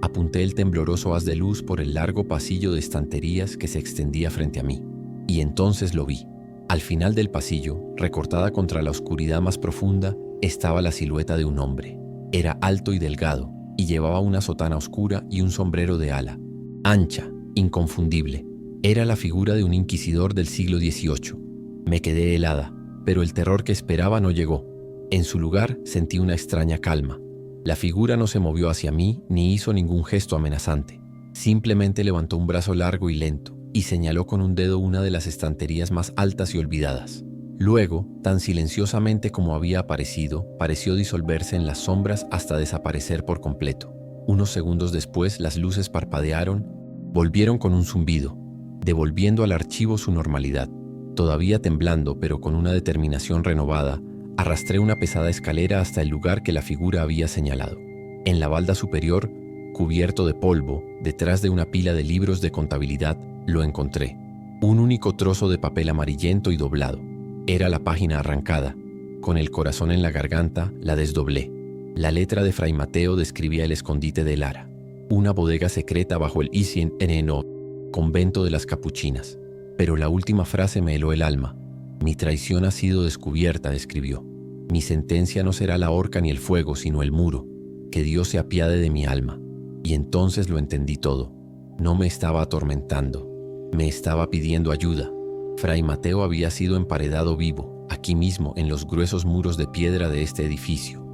Speaker 1: Apunté el tembloroso haz de luz por el largo pasillo de estanterías que se extendía frente a mí. Y entonces lo vi. Al final del pasillo, recortada contra la oscuridad más profunda, estaba la silueta de un hombre. Era alto y delgado, y llevaba una sotana oscura y un sombrero de ala. Ancha, inconfundible. Era la figura de un inquisidor del siglo XVIII. Me quedé helada, pero el terror que esperaba no llegó. En su lugar sentí una extraña calma. La figura no se movió hacia mí ni hizo ningún gesto amenazante. Simplemente levantó un brazo largo y lento y señaló con un dedo una de las estanterías más altas y olvidadas. Luego, tan silenciosamente como había aparecido, pareció disolverse en las sombras hasta desaparecer por completo. Unos segundos después, las luces parpadearon, volvieron con un zumbido, devolviendo al archivo su normalidad. Todavía temblando, pero con una determinación renovada, arrastré una pesada escalera hasta el lugar que la figura había señalado. En la balda superior, cubierto de polvo, detrás de una pila de libros de contabilidad, lo encontré. Un único trozo de papel amarillento y doblado. Era la página arrancada. Con el corazón en la garganta, la desdoblé. La letra de Fray Mateo describía el escondite de Lara, una bodega secreta bajo el ICNNO, convento de las capuchinas. Pero la última frase me heló el alma. Mi traición ha sido descubierta, escribió. Mi sentencia no será la horca ni el fuego, sino el muro. Que Dios se apiade de mi alma. Y entonces lo entendí todo. No me estaba atormentando. Me estaba pidiendo ayuda. Fray Mateo había sido emparedado vivo, aquí mismo, en los gruesos muros de piedra de este edificio.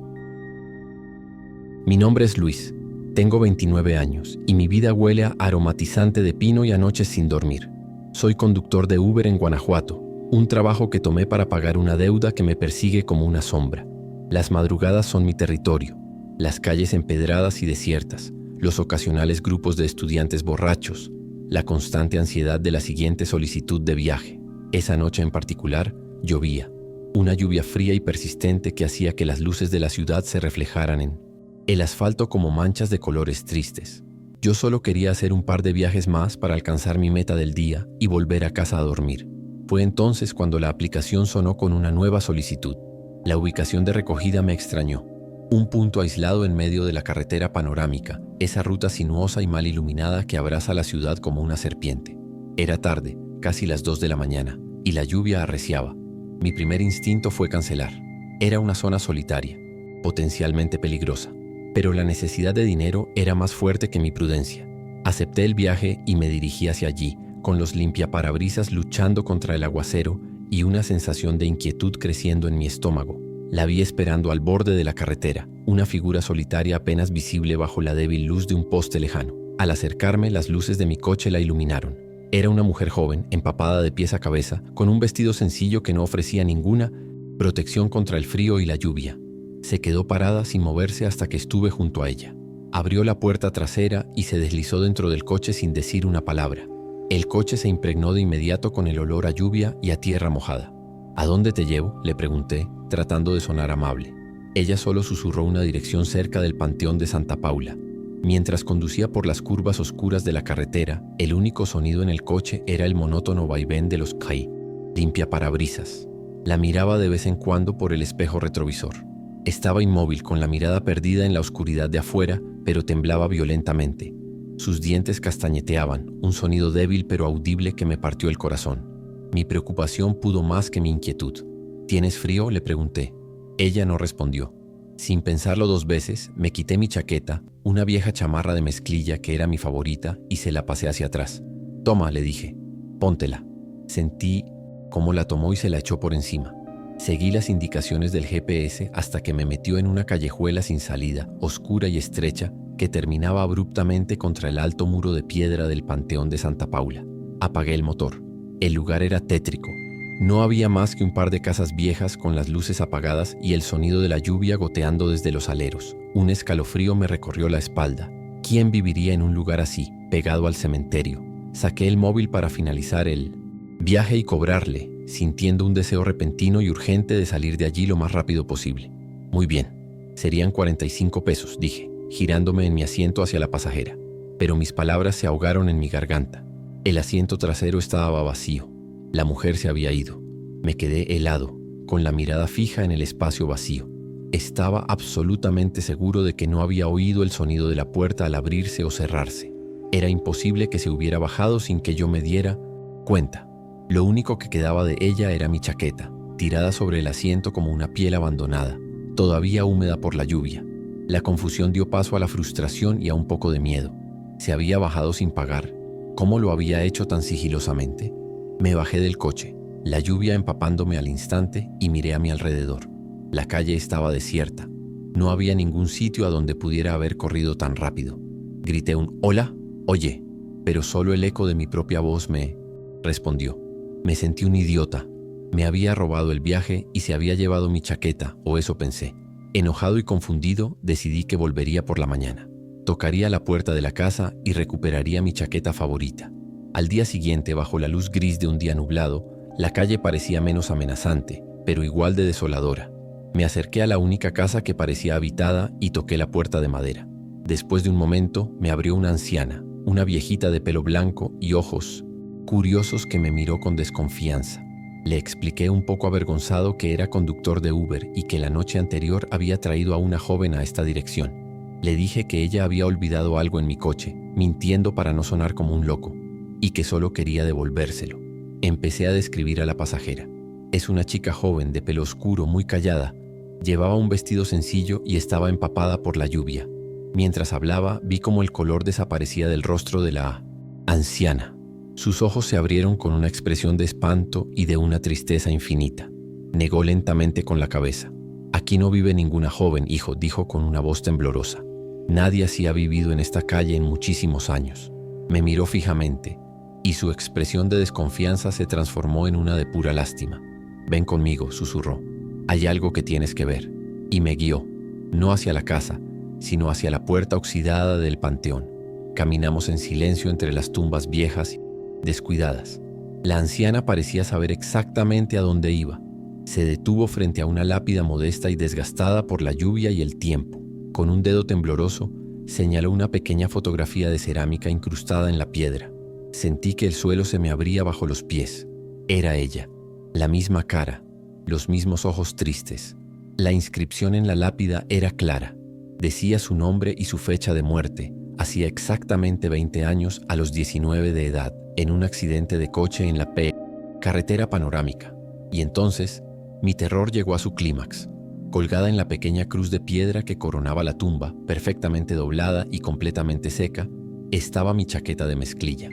Speaker 1: Mi nombre es Luis. Tengo 29 años y mi vida huele a aromatizante de pino y a noches sin dormir. Soy conductor de Uber en Guanajuato, un trabajo que tomé para pagar una deuda que me persigue como una sombra. Las madrugadas son mi territorio, las calles empedradas y desiertas, los ocasionales grupos de estudiantes borrachos, la constante ansiedad de la siguiente solicitud de viaje. Esa noche en particular, llovía, una lluvia fría y persistente que hacía que las luces de la ciudad se reflejaran en el asfalto como manchas de colores tristes. Yo solo quería hacer un par de viajes más para alcanzar mi meta del día y volver a casa a dormir. Fue entonces cuando la aplicación sonó con una nueva solicitud. La ubicación de recogida me extrañó. Un punto aislado en medio de la carretera panorámica, esa ruta sinuosa y mal iluminada que abraza la ciudad como una serpiente. Era tarde, casi las 2 de la mañana, y la lluvia arreciaba. Mi primer instinto fue cancelar. Era una zona solitaria, potencialmente peligrosa. Pero la necesidad de dinero era más fuerte que mi prudencia. Acepté el viaje y me dirigí hacia allí, con los limpiaparabrisas luchando contra el aguacero y una sensación de inquietud creciendo en mi estómago. La vi esperando al borde de la carretera, una figura solitaria apenas visible bajo la débil luz de un poste lejano. Al acercarme, las luces de mi coche la iluminaron. Era una mujer joven, empapada de pies a cabeza, con un vestido sencillo que no ofrecía ninguna protección contra el frío y la lluvia. Se quedó parada sin moverse hasta que estuve junto a ella. Abrió la puerta trasera y se deslizó dentro del coche sin decir una palabra. El coche se impregnó de inmediato con el olor a lluvia y a tierra mojada. ¿A dónde te llevo?, le pregunté, tratando de sonar amable. Ella solo susurró una dirección cerca del Panteón de Santa Paula. Mientras conducía por las curvas oscuras de la carretera, el único sonido en el coche era el monótono vaivén de los limpiaparabrisas. La miraba de vez en cuando por el espejo retrovisor. Estaba inmóvil, con la mirada perdida en la oscuridad de afuera, pero temblaba violentamente. Sus dientes castañeteaban, un sonido débil pero audible que me partió el corazón. Mi preocupación pudo más que mi inquietud. ¿Tienes frío?, le pregunté. Ella no respondió. Sin pensarlo 2 veces, me quité mi chaqueta, una vieja chamarra de mezclilla que era mi favorita, y se la pasé hacia atrás. «Toma», le dije, «póntela». Sentí cómo la tomó y se la echó por encima. Seguí las indicaciones del GPS hasta que me metió en una callejuela sin salida, oscura y estrecha, que terminaba abruptamente contra el alto muro de piedra del Panteón de Santa Paula. Apagué el motor. El lugar era tétrico. No había más que un par de casas viejas con las luces apagadas y el sonido de la lluvia goteando desde los aleros. Un escalofrío me recorrió la espalda. ¿Quién viviría en un lugar así, pegado al cementerio? Saqué el móvil para finalizar el viaje y cobrarle, sintiendo un deseo repentino y urgente de salir de allí lo más rápido posible. Muy bien, serían 45 pesos, dije, girándome en mi asiento hacia la pasajera. Pero mis palabras se ahogaron en mi garganta. El asiento trasero estaba vacío. La mujer se había ido. Me quedé helado, con la mirada fija en el espacio vacío. Estaba absolutamente seguro de que no había oído el sonido de la puerta al abrirse o cerrarse. Era imposible que se hubiera bajado sin que yo me diera cuenta. Lo único que quedaba de ella era mi chaqueta, tirada sobre el asiento como una piel abandonada, todavía húmeda por la lluvia. La confusión dio paso a la frustración y a un poco de miedo. Se había bajado sin pagar. ¿Cómo lo había hecho tan sigilosamente? Me bajé del coche, la lluvia empapándome al instante, y miré a mi alrededor. La calle estaba desierta. No había ningún sitio a donde pudiera haber corrido tan rápido. Grité un «Hola, oye», pero solo el eco de mi propia voz me respondió. Me sentí un idiota. Me había robado el viaje y se había llevado mi chaqueta, o eso pensé. Enojado y confundido, decidí que volvería por la mañana. Tocaría la puerta de la casa y recuperaría mi chaqueta favorita. Al día siguiente, bajo la luz gris de un día nublado, la calle parecía menos amenazante, pero igual de desoladora. Me acerqué a la única casa que parecía habitada y toqué la puerta de madera. Después de un momento, me abrió una anciana, una viejita de pelo blanco y ojos curiosos que me miró con desconfianza. Le expliqué un poco avergonzado que era conductor de Uber y que la noche anterior había traído a una joven a esta dirección. Le dije que ella había olvidado algo en mi coche, mintiendo para no sonar como un loco, y que solo quería devolvérselo. Empecé a describir a la pasajera. Es una chica joven de pelo oscuro, muy callada. Llevaba un vestido sencillo y estaba empapada por la lluvia. Mientras hablaba, vi cómo el color desaparecía del rostro de la anciana. Sus ojos se abrieron con una expresión de espanto y de una tristeza infinita. Negó lentamente con la cabeza. «Aquí no vive ninguna joven, hijo», dijo con una voz temblorosa. «Nadie así ha vivido en esta calle en muchísimos años». Me miró fijamente, y su expresión de desconfianza se transformó en una de pura lástima. «Ven conmigo», susurró. «Hay algo que tienes que ver». Y me guió, no hacia la casa, sino hacia la puerta oxidada del panteón. Caminamos en silencio entre las tumbas viejas descuidadas. La anciana parecía saber exactamente a dónde iba. Se detuvo frente a una lápida modesta y desgastada por la lluvia y el tiempo. Con un dedo tembloroso, señaló una pequeña fotografía de cerámica incrustada en la piedra. Sentí que el suelo se me abría bajo los pies. Era ella. La misma cara, los mismos ojos tristes. La inscripción en la lápida era clara. Decía su nombre y su fecha de muerte. Hacía exactamente 20 años, a los 19 de edad, en un accidente de coche en la carretera panorámica. Y entonces, mi terror llegó a su clímax. Colgada en la pequeña cruz de piedra que coronaba la tumba, perfectamente doblada y completamente seca, estaba mi chaqueta de mezclilla.